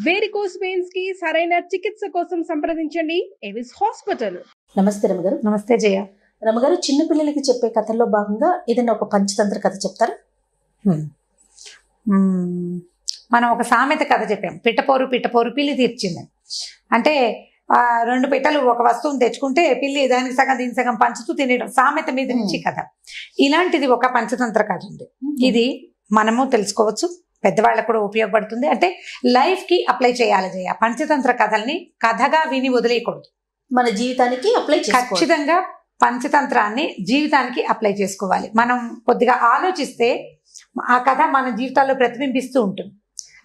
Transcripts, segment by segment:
Varicose veins కి సరైన చికిత్స కోసం సంప్రదించండి ఎవిస్ హాస్పిటల్. నమస్తే రమగారు. నమస్తే జయ. రమగారు, చిన్న పిల్లలకి చెప్పే కథల్లో భాగంగా ఏదైనా ఒక పంచతంత్ర కథ చెప్తారా? మనం ఒక సామెత కథ చెప్పాం, పిట్టపోరు పిట్టపోరు పిల్లి తీర్చింది. అంటే రెండు పిట్టలు ఒక వస్తువుని తెచ్చుకుంటే పిల్లి దానికి సగం దీని సగం పంచుతూ తినేయడం, సామెత మీద నుంచి కథ. ఇలాంటిది ఒక పంచతంత్ర కథ ఉంది. ఇది మనము తెలుసుకోవచ్చు, పెద్దవాళ్ళకు కూడా ఉపయోగపడుతుంది. అంటే లైఫ్ కి అప్లై చేయాలి జయ. పంచతంత్ర కథల్ని కథగా విని వదిలేయకూడదు, మన జీవితానికి అప్లై ఖచ్చితంగా పంచతంత్రాన్ని జీవితానికి అప్లై చేసుకోవాలి. మనం కొద్దిగా ఆలోచిస్తే ఆ కథ మన జీవితాల్లో ప్రతిబింబిస్తూ ఉంటుంది.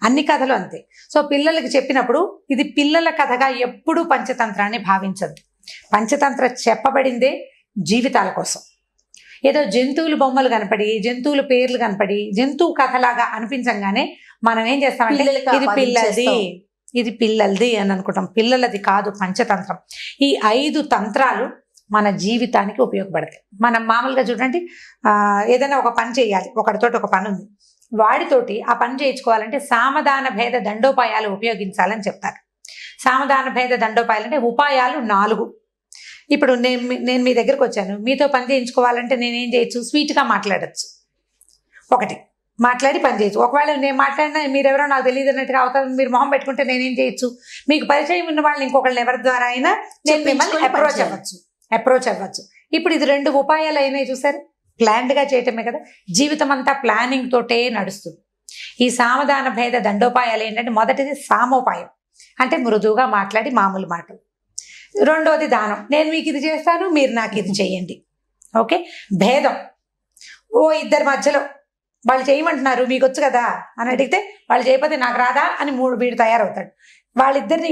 అన్ని కథలు అంతే. సో పిల్లలకి చెప్పినప్పుడు ఇది పిల్లల కథగా ఎప్పుడూ పంచతంత్రాన్ని భావించద్దు. పంచతంత్ర చెప్పబడిందే జీవితాల కోసం. ఏదో జంతువులు బొమ్మలు కనపడి, జంతువుల పేర్లు కనపడి, జంతువు కథలాగా అనిపించగానే మనం ఏం చేస్తామంటే ఇది పిల్లలది, ఇది పిల్లలది అని అనుకుంటాం. పిల్లలది కాదు పంచతంత్రం. ఈ 5 తంత్రాలు మన జీవితానికి ఉపయోగపడతాయి. మనం మామూలుగా చూడండి, ఏదైనా ఒక పని చేయాలి, ఒకరితోటి ఒక పని ఉంది, వాడితోటి ఆ పని చేయించుకోవాలంటే సామధాన భేద దండోపాయాలు ఉపయోగించాలని చెప్తారు. సామధాన భేద దండోపాయాలు అంటే ఉపాయాలు 4. ఇప్పుడు నేను మీ దగ్గరకు వచ్చాను, మీతో పని చేయించుకోవాలంటే నేనేం చేయొచ్చు? స్వీట్గా మాట్లాడచ్చు, ఒకటి మాట్లాడి పని చేయొచ్చు. ఒకవేళ నేను మాట్లాడినా మీరెవరో నాకు తెలియదు అన్నట్టుగా అవుతారు, మీరు మొహం పెట్టుకుంటే నేనేం చేయొచ్చు? మీకు పరిచయం ఉన్న వాళ్ళని ఇంకొకళ్ళని ఎవరి ద్వారా అయినా నేను మిమ్మల్ని అప్రోచ్ అవ్వచ్చు. ఇప్పుడు ఇది 2 ఉపాయాలు అయినాయి చూసారు. ప్లాన్డ్గా చేయటమే కదా. జీవితం అంతా ప్లానింగ్ తోటే నడుస్తుంది. ఈ సామధాన భేద దండోపాయాలు ఏంటంటే, మొదటిది సామోపాయం, అంటే మృదువుగా మాట్లాడి మామూలు మాటలు. రెండోది దానం, నేను మీకు ఇది చేస్తాను, మీరు నాకు ఇది చేయండి. ఓకే. భేదం, ఇద్దరి మధ్యలో వాళ్ళు చేయమంటున్నారు, మీకు వచ్చు కదా అని అడిగితే వాళ్ళు చేయకపోతే నాకు రాదా అని వీడు తయారవుతాడు.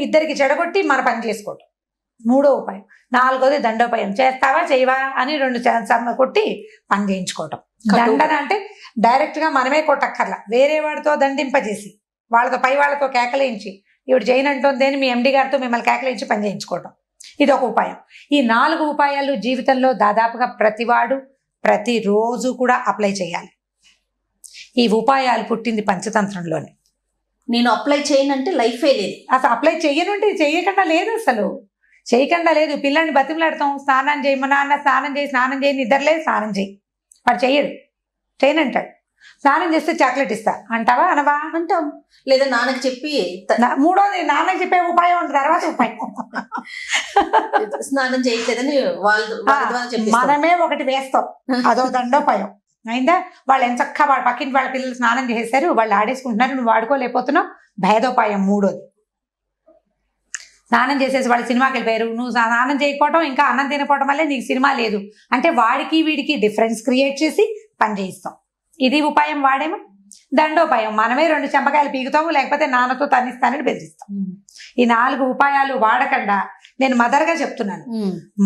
ఇద్దరికి చెడగొట్టి మన పని చేసుకోవటం, 3వ ఉపాయం. 4వది దండోపాయం, చేస్తావా చేయవా అని 2 కొట్టి పని చేయించుకోవటం. దండన అంటే డైరెక్ట్ గా మనమే కొట్టక్కర్లా, వేరే వాడితో దండింపజేసి వాళ్ళతో పై వాళ్ళతో కేకలేయించి, ఇవిడు చేయనంటుంది మీ ఎండి గారితో మిమ్మల్ని కేకలేయించి పని చేయించుకోవటం, ఇది ఒక ఉపాయం. ఈ 4 ఉపాయాలు జీవితంలో దాదాపుగా ప్రతివాడు ప్రతిరోజు కూడా అప్లై చేయాలి. ఈ ఉపాయాలు పుట్టింది పంచతంత్రంలోనే. నేను అప్లై చేయనంటే లైఫే లేదు. అసలు అప్లై చెయ్యనుంటే చేయకుండా లేదు, అసలు చేయకుండా లేదు. పిల్లల్ని బతిమలాడతాం, స్నానం చేయమ నాన్న, స్నానం చేయి, నిద్రలే స్నానం చేయి, వాడు చెయ్యడు, చేయనంటాడు. స్నానం చేస్తే చాక్లెట్ ఇస్తా అంటావా? అనవా? అంటాం. లేదా నాన్నకి చెప్పి 3వది నాన్నకి చెప్పే ఉపాయం ఉంటుంది, తర్వాత ఉపాయం. స్నానం చేయట్లేదని మనమే ఒకటి వేస్తాం, అదో దండోపాయం. అయిందా? వాళ్ళు ఎంచక్క వాళ్ళ పక్కింటి వాళ్ళ పిల్లలు స్నానం చేసేసారు, వాళ్ళు ఆడేసుకుంటున్నారు, నువ్వు వాడుకోలేకపోతున్నావు, భేదోపాయం 3వది. స్నానం చేసేసి వాళ్ళు సినిమాకి వెళ్ళిపోయారు, నువ్వు స్నానం చేయకపోవడం ఇంకా అన్నం తినకపోవడం వల్లే నీకు సినిమా లేదు అంటే వాడికి వీడికి డిఫరెన్స్ క్రియేట్ చేసి పని చేయిస్తాం. ఇది ఉపాయం. వాడేమో దండోపాయం, మనమే 2 చెంపకాయలు పీకుతాము, లేకపోతే నాన్నతో తన్నిస్తానని బెదిరిస్తాం. ఈ 4 ఉపాయాలు వాడకుండా, నేను మదర్గా చెప్తున్నాను,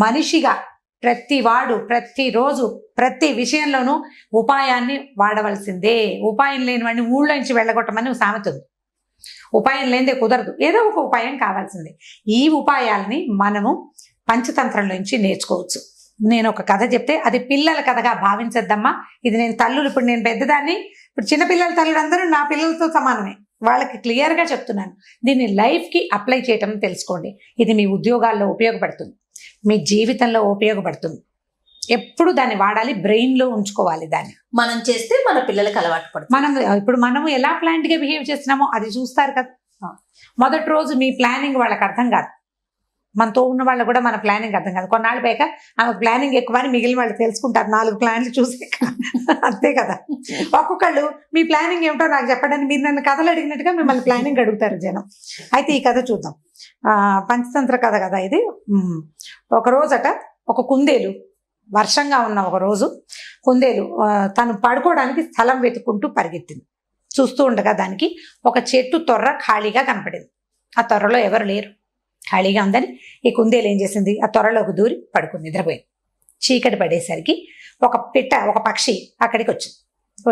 మనిషిగా ప్రతివాడు ప్రతిరోజు ప్రతి విషయంలోనూ ఉపాయాన్ని వాడవలసిందే. ఉపాయం లేని వాడిని ఊళ్ళో నుంచి వెళ్ళగొట్టమని సామెత ఉంది. ఉపాయం లేనిదే కుదరదు, ఏదో ఒక ఉపాయం కావాల్సిందే. ఈ ఉపాయాలని మనము పంచతంత్రంలో నుంచి నేర్చుకోవచ్చు. నేను ఒక కథ చెప్తే అది పిల్లల కథగా భావించద్దమ్మా. ఇది నేను తల్లులు, ఇప్పుడు నేను పెద్దదాన్ని, ఇప్పుడు చిన్నపిల్లల తల్లులు అందరూ నా పిల్లలతో సమానమే, వాళ్ళకి క్లియర్గా చెప్తున్నాను. దీన్ని లైఫ్కి అప్లై చేయటం తెలుసుకోండి. ఇది మీ ఉద్యోగాల్లో ఉపయోగపడుతుంది, మీ జీవితంలో ఉపయోగపడుతుంది. ఎప్పుడు దాన్ని వాడాలి, బ్రెయిన్లో ఉంచుకోవాలి. దాన్ని మనం చేస్తే మన పిల్లలకి అలవాటు పడుతుంది. ఇప్పుడు మనము ఎలా ప్లాన్డ్గా బిహేవ్ చేస్తున్నామో అది చూస్తారు కదా. మొదటి రోజు మీ ప్లానింగ్ వాళ్ళకి అర్థం కాదు, మనతో ఉన్న వాళ్ళు కూడా మన ప్లానింగ్ అర్థం కాదు. కొన్నాళ్ళు పైక ఆమెకు ప్లానింగ్ ఎక్కువ అని మిగిలిన వాళ్ళు తెలుసుకుంటారు 4 ప్లాన్లు చూసే. అంతే కదా. ఒక్కొక్కళ్ళు మీ ప్లానింగ్ ఏమిటో నాకు చెప్పడానికి మీరు నన్ను కథలు అడిగినట్టుగా మిమ్మల్ని ప్లానింగ్ అడుగుతారు జనం. అయితే ఈ కథ చూద్దాం. పంచతంత్ర కథ కదా ఇది. ఒక రోజట ఒక కుందేలు, వర్షంగా ఉన్న ఒక రోజు కుందేలు తను పడుకోవడానికి స్థలం వెతుక్కుంటూ పరిగెత్తింది. చూస్తూ ఉండగా దానికి ఒక చెట్టు తొర్ర ఖాళీగా కనపడింది. ఆ తొర్రలో ఎవరు లేరు, ఖాళీగా ఉందని ఈ కుందేలు ఏం చేసింది, ఆ తొర్రలోకి దూరి పడుకుని నిద్రపోయింది. చీకటి పడేసరికి ఒక పక్షి అక్కడికి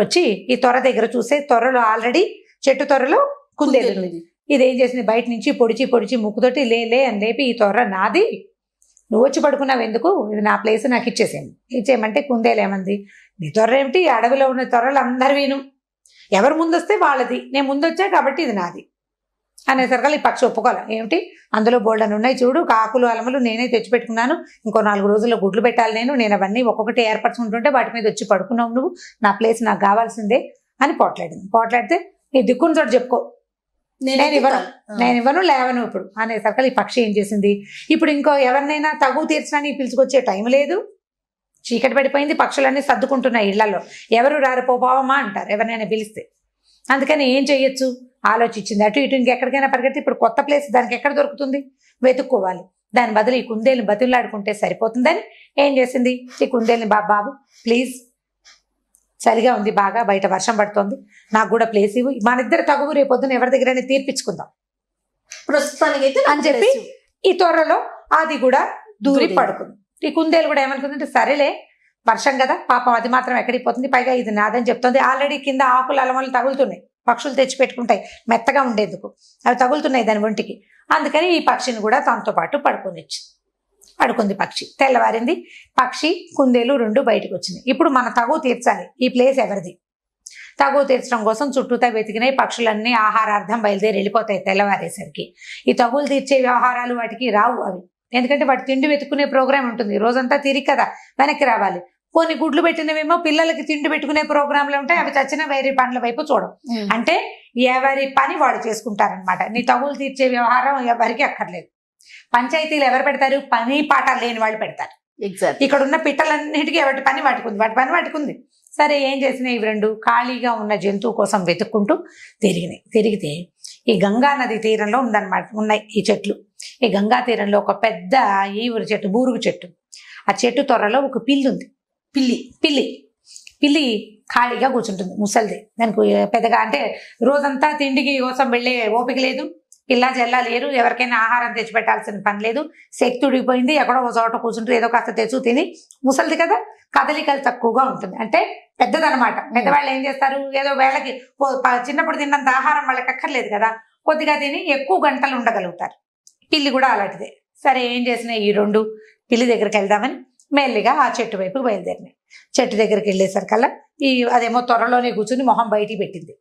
వచ్చి ఈ తొర్ర దగ్గర చూసే, తొర్రలో ఆల్రెడీ చెట్టు తొర్రలో కుందేలు. ఇదేం చేసింది, బయట నుంచి పొడిచి ముక్కుతోటి లే అని లేపి, ఈ తొర్ర నాది, నువ్వు వచ్చి పడుకున్నావు ఎందుకు, ఇది నా ప్లేస్, నాకు ఇచ్చేయమంటే కుందేలు ఏమంది, నీ తొర్ర ఏమిటి, అడవిలో ఉన్న తొర్రలు అందరు విను, ఎవరు ముందొస్తే వాళ్ళది, నేను ముందొచ్చా కాబట్టి ఇది నాది. అనేసరికి ఈ పక్షి ఒప్పుకోవాలి. ఏమిటి అందులో బోల్డన్ ఉన్నాయి చూడు, కాకులు అలములు నేనే తెచ్చిపెట్టుకున్నాను, ఇంకో 4 రోజుల్లో గుడ్లు పెట్టాలి, నేను అవన్నీ ఒక్కొక్కటి ఏర్పరచుకుంటుంటే వాటి మీద వచ్చి పడుకున్నావు నువ్వు, నా ప్లేస్ నాకు కావాల్సిందే అని పోట్లాడితే నీ దిక్కుని చోటు చెప్పుకో, నేను ఇవ్వను లేవను ఇప్పుడు అనేసరికి ఈ పక్షి ఏం చేసింది, ఇప్పుడు ఇంకో ఎవరినైనా తగు తీర్చడానికి పిలుచుకొచ్చే టైం లేదు, చీకటి పడిపోయింది, పక్షులన్నీ సర్దుకుంటున్నాయి ఇళ్లలో, ఎవరు రారు పోవమ్మా అంటారు ఎవరినైనా పిలిస్తే. అందుకని ఏం చెయ్యొచ్చు ఆలోచించింది, అటు ఇటు ఇంకెక్కడికైనా పరిగెడితే ఇప్పుడు కొత్త ప్లేస్ దానికి ఎక్కడ దొరుకుతుంది, వెతుక్కోవాలి. దాని బదులు ఈ కుందేలుని బతులాడుకుంటే సరిపోతుందని ఏం చేసింది, ఈ కుందేలుని బాబు ప్లీజ్ చలిగా ఉంది బాగా, బయట వర్షం పడుతోంది, నాకు కూడా ప్లేస్ ఇవ్వు, మన ఇద్దరు తగువు రేపొద్దున ఎవరి దగ్గరైనా తీర్పించుకుందాం ప్రస్తుతానికి అని చెప్పి ఈ త్వరలో అది కూడా దూరి పడుకుంది. ఈ కుందేలు కూడా ఏమనుకుందంటే సరేలే వర్షం కదా పాపం అది మాత్రం ఎక్కడికి పోతుంది, పైగా ఇది నాదని చెప్తుంది, ఆల్రెడీ కింద ఆకులు అలమలు తగులుతున్నాయి, పక్షులు తెచ్చి పెట్టుకుంటాయి మెత్తగా ఉండేందుకు, అవి తగులుతున్నాయి దాని ఒంటికి. అందుకని ఈ పక్షిని కూడా తనతో పాటు పడుకుంది పక్షి. తెల్లవారింది, పక్షి కుందేలు 2 బయటకు వచ్చినాయి. ఇప్పుడు మన తగువ తీర్చాలి, ఈ ప్లేస్ ఎవరిది, తగువ తీర్చడం కోసం చుట్టూతా వెతికినాయి, పక్షులన్నీ ఆహారార్థం బయలుదేరి వెళ్ళిపోతాయి తెల్లవారేసరికి. ఈ తగులు తీర్చే వ్యవహారాలు వాటికి రావు అవి, ఎందుకంటే వాటి తిండి వెతుక్కునే ప్రోగ్రామ్ ఉంటుంది, రోజంతా తిరిగి కదా వెనక్కి రావాలి. కొన్ని గుడ్లు పెట్టినవేమో పిల్లలకి తిండి పెట్టుకునే ప్రోగ్రాంలు ఉంటాయి, అవి చచ్చిన వేరే పనుల వైపు చూడం. అంటే ఎవరి పని వాడు చేసుకుంటారనమాట. నీ తగులు తీర్చే వ్యవహారం ఎవరికి అక్కర్లేదు. పంచాయతీలు ఎవరు పెడతారు, పని పాట లేని వాళ్ళు పెడతారు. ఇక్కడ ఉన్న పిట్టలన్నిటికీ వాటి పని వాటికుంది. సరే ఏం చేసినాయి, ఇవి 2 ఖాళీగా ఉన్న జంతువు కోసం వెతుక్కుంటూ తిరిగితే ఈ గంగా నది తీరంలో ఉన్నాయి ఈ చెట్లు. ఈ గంగా తీరంలో ఒక పెద్ద ఈవురు చెట్టు, బూరుగు చెట్టు, ఆ చెట్టు త్వరలో ఒక పిల్లి ఉంది. పిల్లి ఖాళీగా కూర్చుంటుంది, ముసలిది. దానికి పెద్దగా అంటే రోజంతా తిండికి కోసం వెళ్ళే ఓపిక లేదు, పిల్ల జల్లా లేరు, ఎవరికైనా ఆహారం తెచ్చిపెట్టాల్సిన పని లేదు, శక్తి ఉడిగిపోయింది, ఎక్కడో ఒక చోట కూర్చుంటూ ఏదో కాస్త తెచ్చు తిని, ముసలిది కదా కదలికలు తక్కువగా ఉంటుంది, అంటే పెద్దదనమాట. పెద్దవాళ్ళు ఏం చేస్తారు, ఏదో వేళకి చిన్నప్పుడు తిన్నంత ఆహారం వాళ్ళకి అక్కర్లేదు కదా, కొద్దిగా తిని ఎక్కువ గంటలు ఉండగలుగుతారు. పిల్లి కూడా అలాంటిదే. సరే ఏం చేసినాయి, ఈ 2 పిల్లి దగ్గరికి వెళ్దామని మెల్లిగా ఆ చెట్టు వైపుకి బయలుదేరినాయి. చెట్టు దగ్గరికి వెళ్ళేసరికల్లా అదేమో త్వరలోనే కూర్చుని మొహం బయటికి పెట్టింది.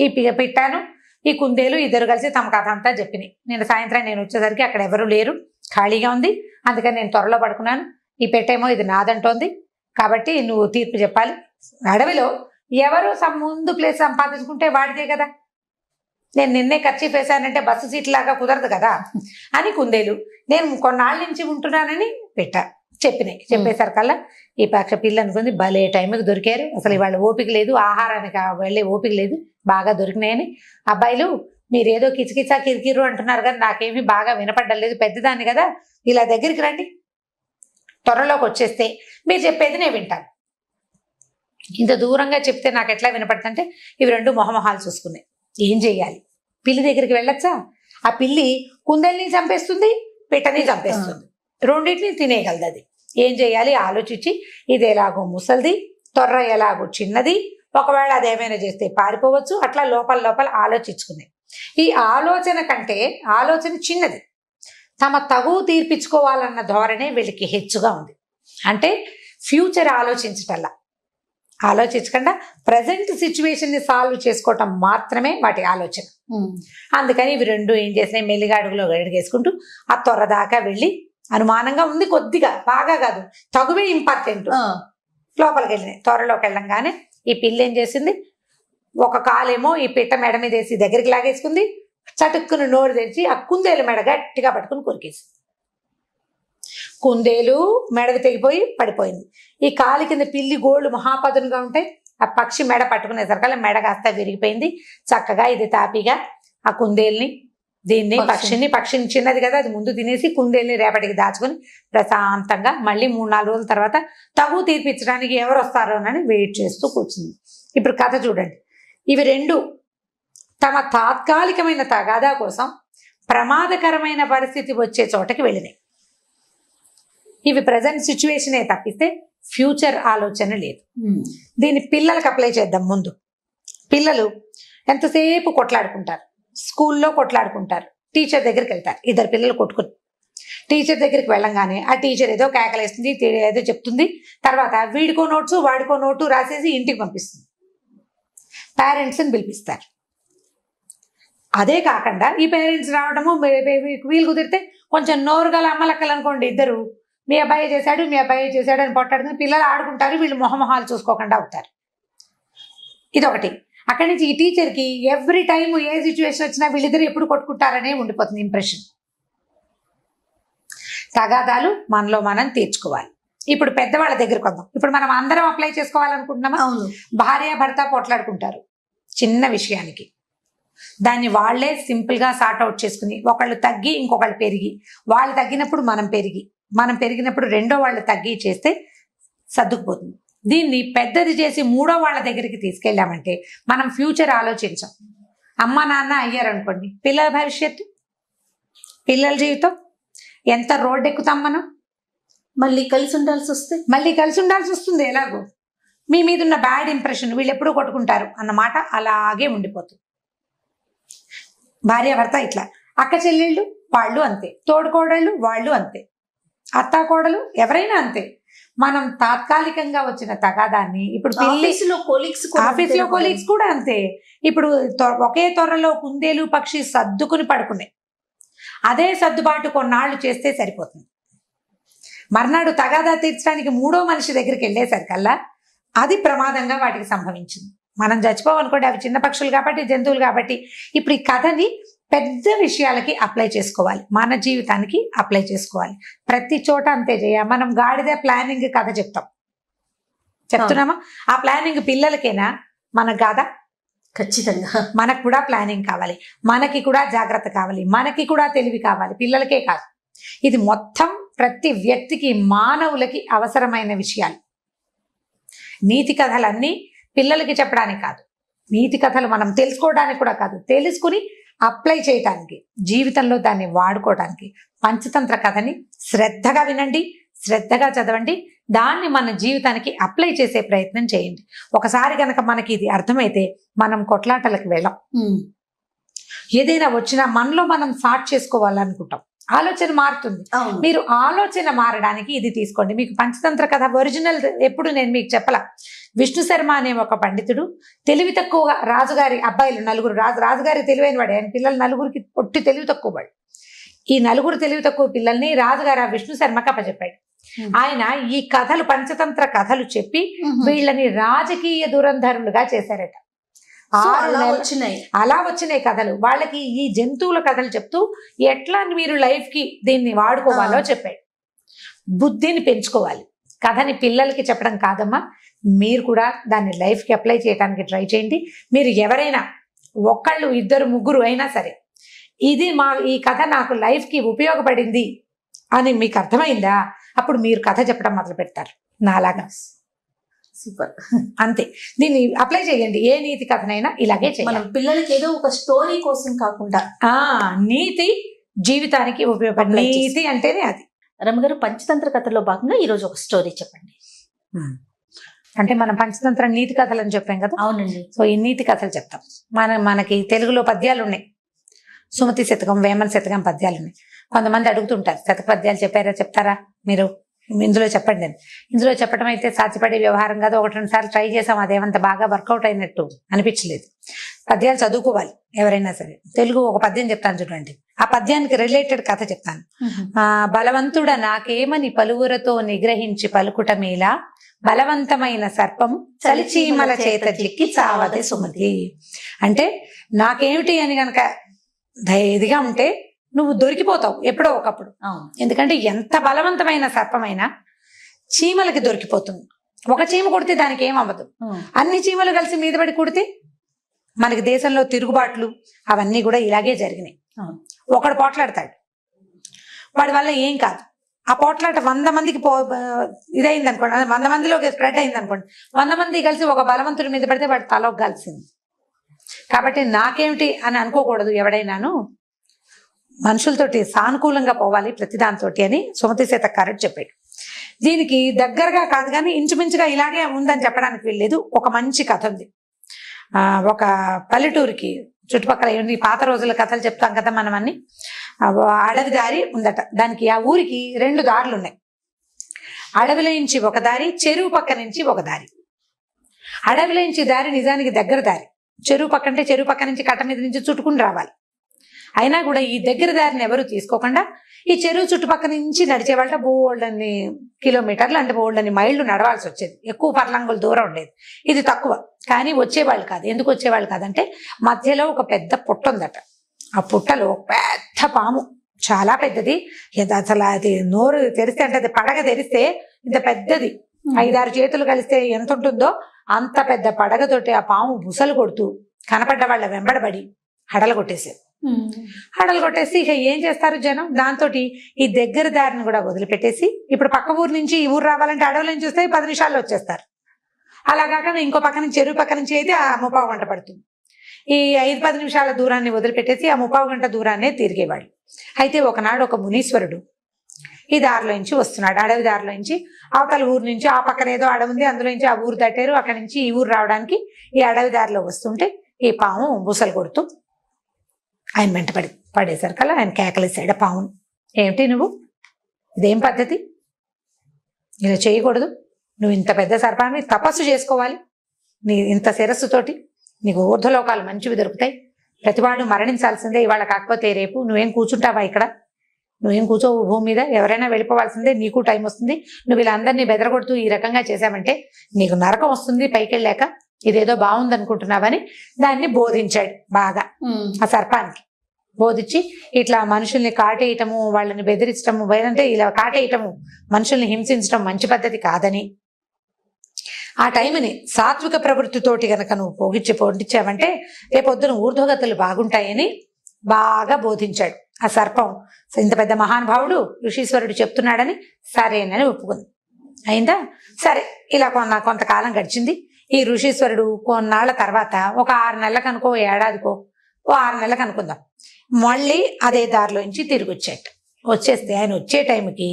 ఈ పెట్టాను ఈ కుందేలు ఇద్దరు కలిసి తమ కథ అంతా చెప్పినాయి. సాయంత్రం నేను వచ్చేసరికి అక్కడ ఎవరు లేరు, ఖాళీగా ఉంది, అందుకని నేను త్వరలో పడుకున్నాను. ఈ పెట్టేమో ఇది నాదంటోంది, కాబట్టి నువ్వు తీర్పు చెప్పాలి. అడవిలో ఎవరు ముందు ప్లేస్ సంపాదించుకుంటే వాడిదే కదా, నేను నిన్నే ఖర్చు వేశానంటే బస్సు సీట్ లాగా కుదరదు కదా అని కుందేలు, నేను కొన్నాళ్ళ నుంచి ఉంటున్నానని చెప్పేసరికల్లా ఈ పక్ష పిల్ల అనుకుంది, భలే టైంకి దొరికారు, అసలు ఇవాళ ఓపిక లేదు, ఆహారానికి వెళ్ళే ఓపిక లేదు, బాగా దొరికినాయని. అబ్బాయిలు మీరేదో కిచకిచా కిరికిరు అంటున్నారు కదా, నాకేమీ బాగా వినపడ్డలేదు, పెద్దదాన్ని కదా, ఇలా దగ్గరికి రండి, త్వరలోకి వచ్చేస్తే మీరు చెప్పేది నేను వింటాను. ఇంత దూరంగా చెప్తే నాకు ఎట్లా వినపడుతుంటే ఇవి 2 మొహమొహాలు చూసుకున్నాయి. ఏం చెయ్యాలి, పిల్లి దగ్గరికి వెళ్ళొచ్చా? ఆ పిల్లి కుందేల్ని చంపేస్తుంది, పిట్టని చంపేస్తుంది, రెండింటిని తినేయగలదు. అది ఏం చేయాలి ఆలోచించి, ఇది ఎలాగో ముసలిది, తొర్ర ఎలాగో చిన్నది, ఒకవేళ అదేమైనా చేస్తే పారిపోవచ్చు, అట్లా లోపల ఆలోచించుకున్నాయి. ఈ ఆలోచన కంటే ఆలోచన చిన్నది, తమ తగువు తీర్పించుకోవాలన్న ధోరణే వీళ్ళకి హెచ్చుగా ఉంది. అంటే ఫ్యూచర్ ఆలోచించకుండా ప్రజెంట్ సిచ్యువేషన్ని సాల్వ్ చేసుకోవటం మాత్రమే వాటి ఆలోచన. అందుకని ఇవి 2 ఏం చేసినాయి, మెల్లిగా అడుగులో అడుగేసుకుంటూ ఆ త్వర దాకా వెళ్ళి, అనుమానంగా ఉంది కొద్దిగా, బాగా కాదు, తగువే ఇంపార్టెంట్, లోపలికి వెళ్ళినాయి. త్వరలోకి వెళ్ళంగానే ఈ పిల్ల ఏం చేసింది, ఒక కాలేమో ఈ పిట్ట మెడ మీద వేసి దగ్గరికి లాగేసుకుంది, చటుక్కును నోరు తెరిచి ఆ కుందేలు మెడ గట్టిగా పట్టుకుని కొరికేసి, కుందేలు మెడకు తెగిపోయి పడిపోయింది. ఈ కాలి కింద పిల్లి గోళ్ళు మహాపదునుగా ఉంటాయి, ఆ పక్షి మెడ పట్టుకునేసరికల్లా మెడ కాస్త విరిగిపోయింది. చక్కగా ఇది తాపిగా ఆ కుందేల్ని పక్షిని చిన్నది కదా, అది ముందు తినేసి కుందేల్ని రేపటికి దాచుకుని ప్రశాంతంగా మళ్ళీ 3-4 రోజుల తర్వాత తగు తీర్పించడానికి ఎవరు వస్తారోనని వెయిట్ చేస్తూ కూర్చుంది. ఇప్పుడు కథ చూడండి, ఇవి 2 తమ తాత్కాలికమైన తగాదా కోసం ప్రమాదకరమైన పరిస్థితి వచ్చే చోటకి వెళ్ళినాయి. ఇవి ప్రజెంట్ సిచ్యువేషనే తప్పిస్తే ఫ్యూచర్ ఆలోచన లేదు. దీన్ని పిల్లలకు అప్లై చేద్దాం. ముందు పిల్లలు ఎంతసేపు కొట్లాడుకుంటారు, స్కూల్లో కొట్లాడుకుంటారు, టీచర్ దగ్గరికి వెళ్తారు, 2 పిల్లలు కొట్టుకుని టీచర్ దగ్గరికి వెళ్ళంగానే ఆ టీచర్ ఏదో కేకలేస్తుంది, ఏదో చెప్తుంది, తర్వాత వీడికో నోట్సు వాడికో నోటు రాసేసి ఇంటికి పంపిస్తుంది, పేరెంట్స్ని పిలిపిస్తారు. అదే కాకుండా ఈ పేరెంట్స్ రావడము వీలు కుదిరితే కొంచెం నోరు గల అమ్మలక్కలు అనుకోండి, ఇద్దరు మీ అబ్బాయి చేశాడు అని పొట్టాడుకుని పిల్లలు ఆడుకుంటారు, వీళ్ళు మొహమొహాలు చూసుకోకుండా అవుతారు. ఇదొకటి. అక్కడి నుంచి ఈ టీచర్కి ఎవ్రీ టైం ఏ సిచ్యువేషన్ వచ్చినా వీళ్ళిద్దరు ఎప్పుడు కొట్టుకుంటారనే ఉండిపోతుంది ఇంప్రెషన్. తగాదాలు మనలో మనం తీర్చుకోవాలి. ఇప్పుడు పెద్దవాళ్ళ దగ్గరికి వద్దాం. ఇప్పుడు మనం అందరం అప్లై చేసుకోవాలనుకుంటున్నామా? అవును. భార్య భర్త పోట్లాడుకుంటారు చిన్న విషయానికి, దాన్ని వాళ్లే సింపుల్ గా సార్ట్ అవుట్ చేసుకుని ఒకళ్ళు తగ్గి ఇంకొకళ్ళు పెరిగి, వాళ్ళు తగ్గినప్పుడు మనం పెరిగినప్పుడు రెండో వాళ్ళు తగ్గి చేస్తే సర్దుకుపోతుంది. దీన్ని పెద్దది చేసి మూడో వాళ్ళ దగ్గరికి తీసుకెళ్ళామంటే మనం ఫ్యూచర్ ఆలోచించాం. అమ్మ నాన్న అయ్యారనుకోండి, పిల్లల భవిష్యత్తు, పిల్లల జీవితం, ఎంత రోడ్డు ఎక్కుతాం మనం, మళ్ళీ కలిసి ఉండాల్సి వస్తుంది. ఎలాగో మీ మీద ఉన్న బ్యాడ్ ఇంప్రెషన్, వీళ్ళు ఎప్పుడూ కొట్టుకుంటారు అన్నమాట అలాగే ఉండిపోతుంది. భార్య భర్త ఇట్లా, అక్క చెల్లెళ్ళు వాళ్ళు అంతే, తోడుకోడళ్ళు వాళ్ళు అంతే, అత్తా కోడలు ఎవరైనా అంతే. మనం తాత్కాలికంగా వచ్చిన తగాదాన్ని ఇప్పుడు ఆఫీసులో కొలీగ్స్ కూడా అంతే. ఇప్పుడు ఒకే త్వరలో కుందేలు పక్షి సర్దుకుని పడుకున్నాయి, అదే సర్దుబాటు కొన్నాళ్ళు చేస్తే సరిపోతుంది. మర్నాడు తగాదా తీర్చడానికి మూడో మనిషి దగ్గరికి వెళ్ళేసరికల్లా అది ప్రమాదంగా వాటికి సంభవించింది. మనం చచ్చిపోవనుకోండి, అవి చిన్న పక్షులు కాబట్టి, జంతువులు కాబట్టి. ఇప్పుడు ఈ కథని పెద్ద విషయాలకి అప్లై చేసుకోవాలి, మన జీవితానికి అప్లై చేసుకోవాలి. ప్రతి చోట అంతే మనం గాడిద ప్లానింగ్ కథ చెప్తున్నామా? ఆ ప్లానింగ్ పిల్లలకేనా? మనకు కాదా? ఖచ్చితంగా మనకు కూడా ప్లానింగ్ కావాలి, మనకి కూడా జాగ్రత్త కావాలి, మనకి కూడా తెలివి కావాలి, పిల్లలకే కాదు. ఇది మొత్తం ప్రతి వ్యక్తికి, మానవులకి అవసరమైన విషయాలు. నీతి కథలన్నీ పిల్లలకి చెప్పడానికి కాదు, నీతి కథలు మనం తెలుసుకోవడానికి కూడా కాదు, తెలుసుకుని అప్లై చేయటానికి, జీవితంలో దాన్ని వాడుకోవడానికి. పంచతంత్ర కథని శ్రద్ధగా వినండి, శ్రద్ధగా చదవండి, దాన్ని మన జీవితానికి అప్లై చేసే ప్రయత్నం చేయండి. ఒకసారి కనుక మనకి ఇది అర్థమైతే మనం కొట్లాటలకు వెళ్ళం. ఏదైనా వచ్చినా మనలో మనం సార్ట్ చేసుకోవాలనుకుంటాం, ఆలోచన మారుతుంది. మీరు ఆలోచన మారడానికి ఇది తీసుకోండి. మీకు పంచతంత్ర కథ ఒరిజినల్ ఎప్పుడు నేను మీకు చెప్పలా. విష్ణు శర్మ అనే ఒక పండితుడు తెలివి తక్కువగా, రాజుగారి అబ్బాయిలు నలుగురు, రాజుగారి తెలివైన వాడు, ఆయన పిల్లలు నలుగురికి పొట్టి తెలివి తక్కువ వాడు. ఈ నలుగురు తెలివి తక్కువ పిల్లల్ని రాజుగారు ఆ విష్ణు శర్మకి అప్పచెప్పాడు. ఆయన ఈ కథలు, పంచతంత్ర కథలు చెప్పి వీళ్ళని రాజకీయ దురంధరులుగా చేశారట. అలా వచ్చినాయి కథలు. వాళ్ళకి ఈ జంతువుల కథలు చెప్తూ ఎట్లా మీరు లైఫ్ కి దీన్ని వాడుకోవాలో చెప్పాడు. బుద్ధిని పెంచుకోవాలి. కథని పిల్లలకి చెప్పడం కాదమ్మా, మీరు కూడా దాన్ని లైఫ్ కి అప్లై చేయడానికి ట్రై చేయండి. మీరు ఎవరైనా ఒకళ్ళు, ఇద్దరు, ముగ్గురు అయినా సరే, ఈ కథ నాకు లైఫ్ కి ఉపయోగపడింది అని మీకు అర్థమైందా, అప్పుడు మీరు కథ చెప్పడం మొదలు పెడతారు నాలాగా. సూపర్. అంతే, దీన్ని అప్లై చేయండి. ఏ నీతి కథనైనా ఇలాగే చేయాలి. మనం పిల్లలకి ఏదో ఒక స్టోరీ కోసం కాకుండా నీతి జీవితానికి ఉపయోగపడే నీతి అంటేనే అది. రమగారు, పంచతంత్ర కథలో భాగంగా ఈ రోజు ఒక స్టోరీ చెప్పండి. అంటే మనం పంచతంత్ర నీతి కథలు అని చెప్పాం కదా. అవునండి. సో ఈ నీతి కథలు చెప్తాం. మనకి తెలుగులో పద్యాలు ఉన్నాయి. సుమతి శతకం, వేమన శతకం పద్యాలు ఉన్నాయి. కొంతమంది అడుగుతుంటారు, శతపద్యాలు చెప్తారా మీరు, ఇందులో చెప్పండి అని. ఇందులో చెప్పడం అయితే సాధ్యపడే వ్యవహారం కాదు. 1-2 సార్లు ట్రై చేసాం, అదేమంత బాగా వర్కౌట్ అయినట్టు అనిపించలేదు. పద్యాలు చదువుకోవాలి ఎవరైనా సరే. తెలుగు ఒక పద్యం చెప్తాను చూడండి, ఆ పద్యానికి రిలేటెడ్ కథ చెప్తాను. బలవంతుడ నాకేమని పలువురతో నిగ్రహించి పలుకుట మేలా, బలవంతమైన సర్పం చలిచీమల చేత చిక్కి చావదే సుమతి. అంటే నాకేమిటి అని గనక ఇదిగా ఉంటే నువ్వు దొరికిపోతావు ఎప్పుడో ఒకప్పుడు. ఎందుకంటే ఎంత బలవంతమైన సర్పమైనా చీమలకి దొరికిపోతుంది. ఒక చీమ కొడితే దానికి ఏమవ్వదు, అన్ని చీమలు కలిసి మీద పడి కొడితే మనకి దేశంలో తిరుగుబాట్లు అవన్నీ కూడా ఇలాగే జరిగినాయి. ఒకడు పోట్లాడతాడు, వాడి వల్ల ఏం కాదు. ఆ పోట్లాట 100 మందికి ఇదైంది అనుకోండి, 100 మందిలోకి స్ప్రెడ్ అయింది అనుకోండి, 100 మంది కలిసి ఒక బలవంతుడి మీద పడితే వాడి తలకు కలిసింది. కాబట్టి నాకేమిటి అని అనుకోకూడదు ఎవడైనాను. మనుషులతోటి సానుకూలంగా పోవాలి ప్రతిదానితో అని సుమతి శతకారుడు చెప్పాడు. దీనికి దగ్గరగా కాదు కానీ ఇంచుమించుగా ఇలాగే ఉందని చెప్పడానికి వీల్లేదు. ఒక మంచి కథ ఉంది. ఒక పల్లెటూరికి చుట్టుపక్కల ఈ పాత రోజుల కథలు చెప్తాం కదా మనం అన్ని. అడవి దారి ఉందట. దానికి ఆ ఊరికి 2 దారులు ఉన్నాయి. అడవిలో నుంచి ఒక దారి, చెరువు పక్క నుంచి ఒక దారి. అడవిలో నుంచి దారి నిజానికి దగ్గర దారి. చెరువు పక్క అంటే చెరువు పక్క నుంచి కట్ట మీద నుంచి చుట్టుకుని రావాలి. అయినా కూడా ఈ దగ్గర దారిని ఎవరు తీసుకోకుండా ఈ చెరువు చుట్టుపక్కల నుంచి నడిచేవాళ్ళ బోల్డన్ని కిలోమీటర్లు అంటే బోల్డన్ని మైళ్ళు నడవాల్సి వచ్చేది. ఎక్కువ పర్లంగుల దూరం ఉండేది. ఇది తక్కువ, కానీ వచ్చేవాళ్ళు కాదు. ఎందుకు వచ్చేవాళ్ళు కాదంటే మధ్యలో ఒక పెద్ద పుట్ట ఉందట. ఆ పుట్టలో పెద్ద పాము, చాలా పెద్దది. అసలు అది నోరు తెరిస్తే అంటే అది పడగ తెరిస్తే ఇంత పెద్దది, 5-6 చేతులు కలిస్తే ఎంత ఉంటుందో అంత పెద్ద పడగతోటి ఆ పాము బుసలు కొడుతూ కనపడ్డ వాళ్ళ వెంబడబడి హడలు కొట్టేసేది. హడలు కొట్టేసి ఇక ఏం చేస్తారు జనం, దాంతో ఈ దగ్గర దారిని కూడా వదిలిపెట్టేసి ఇప్పుడు పక్క ఊరు నుంచి ఈ ఊరు రావాలంటే అడవుల నుంచి వస్తే 10 నిమిషాల్లో వచ్చేస్తారు. అలా కాకుండా ఇంకో పక్క నుంచి చెరువు పక్క నుంచి అయితే ఆ 30 గంట పడుతుంది. ఈ 5-10 నిమిషాల దూరాన్ని వదిలిపెట్టేసి ఆ 30 గంట దూరాన్నే తిరిగేవాళ్ళు. అయితే ఒకనాడు ఒక మునీశ్వరుడు ఈ దారిలో నుంచి వస్తున్నాడు, అడవి దారిలో నుంచి. అవతల ఊరు నుంచి ఆ పక్కన ఏదో అడవి ఉంది, అందులో నుంచి ఆ ఊరు దాటారు. అక్కడి నుంచి ఈ ఊరు రావడానికి ఈ అడవి దారిలో వస్తుంటే ఈ పాము బుసలు కొడుతూ ఆయన వెంట పడేసరికల్లా ఆయన కేకలేసాడు పామును. ఏమిటి నువ్వు, ఇదేం పద్ధతి, ఇలా చేయకూడదు, నువ్వు ఇంత పెద్ద సర్పాన్ని తపస్సు చేసుకోవాలి, నీ ఇంత శిరస్సుతోటి నీకు ఊర్ధ్వలోకాలు మంచివి దొరుకుతాయి, ప్రతివాడు మరణించాల్సిందే ఇవాళ కాకపోతే రేపు, నువ్వేం కూర్చుంటావా ఇక్కడ, నువ్వేం కూర్చోవు భూమి మీద, ఎవరైనా వెళ్ళిపోవాల్సిందే, నీకు టైం వస్తుంది, నువ్వు ఇలా అందరినీ బెదరగొడుతూ ఈ రకంగా చేశావంటే నీకు నరకం వస్తుంది పైకి వెళ్ళాక, ఇదేదో బాగుంది అనుకుంటున్నావని దాన్ని బోధించాడు బాగా. ఆ సర్పానికి బోధించి ఇట్లా మనుషుల్ని కాటేయటము, వాళ్ళని బెదిరించటము, అంటే ఇలా కాటేయటము, మనుషుల్ని హింసించడం మంచి పద్ధతి కాదని, ఆ టైంని సాత్విక ప్రవృత్తితోటి గనక నువ్వు పొందించావంటే రేపొద్దున ఊర్ధ్వగతులు బాగుంటాయని బాగా బోధించాడు. ఆ సర్పం ఇంత పెద్ద మహానుభావుడు ఋషీశ్వరుడు చెప్తున్నాడని సరేనని ఒప్పుకుంది. అయిందా, సరే. ఇలా కొంతకాలం గడిచింది. ఈ ఋషీశ్వరుడు కొన్నాళ్ల తర్వాత ఒక 6 నెలలకు అనుకో, ఏడాదికో, 6 నెలలకు అనుకుందాం, మళ్ళీ అదే దారిలో నుంచి తిరిగి వచ్చేస్తే ఆయన వచ్చే టైంకి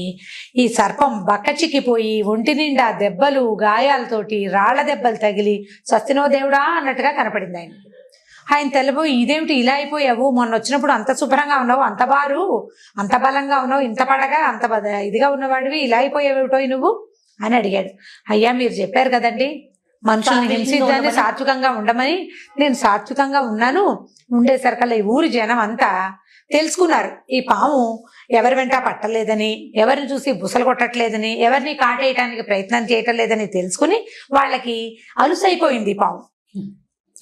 ఈ సర్పం బక్కచిక్కిపోయి ఒంటి నిండా దెబ్బలు, గాయాలతోటి, రాళ్ల దెబ్బలు తగిలి స్వస్తినో దేవుడా అన్నట్టుగా కనపడింది ఆయన. ఆయన తెల్లబోయి, ఇదేమిటి ఇలా అయిపోయావు, మొన్న వచ్చినప్పుడు అంత శుభ్రంగా ఉన్నావు, అంత బారు, అంత బలంగా ఉన్నావు, ఇంత పడగా అంత ఇదిగా ఉన్నవాడివి, ఇలా అయిపోయావేమిటో నువ్వు అని అడిగాడు. అయ్యా మీరు చెప్పారు కదండి మనుషుల్ని హింసించాలని, సాత్వికంగా ఉండమని, నేను సాత్వికంగా ఉన్నాను. ఉండేసరికల్లా ఈ ఊరి జనం అంతా తెలుసుకున్నారు ఈ పాము ఎవరి వెంట పట్టలేదని, ఎవరిని చూసి బుసలు కొట్టట్లేదని, ఎవరిని కాటేయటానికి ప్రయత్నం చేయటం లేదని తెలుసుకుని వాళ్ళకి అలుసైపోయింది ఈ పాము.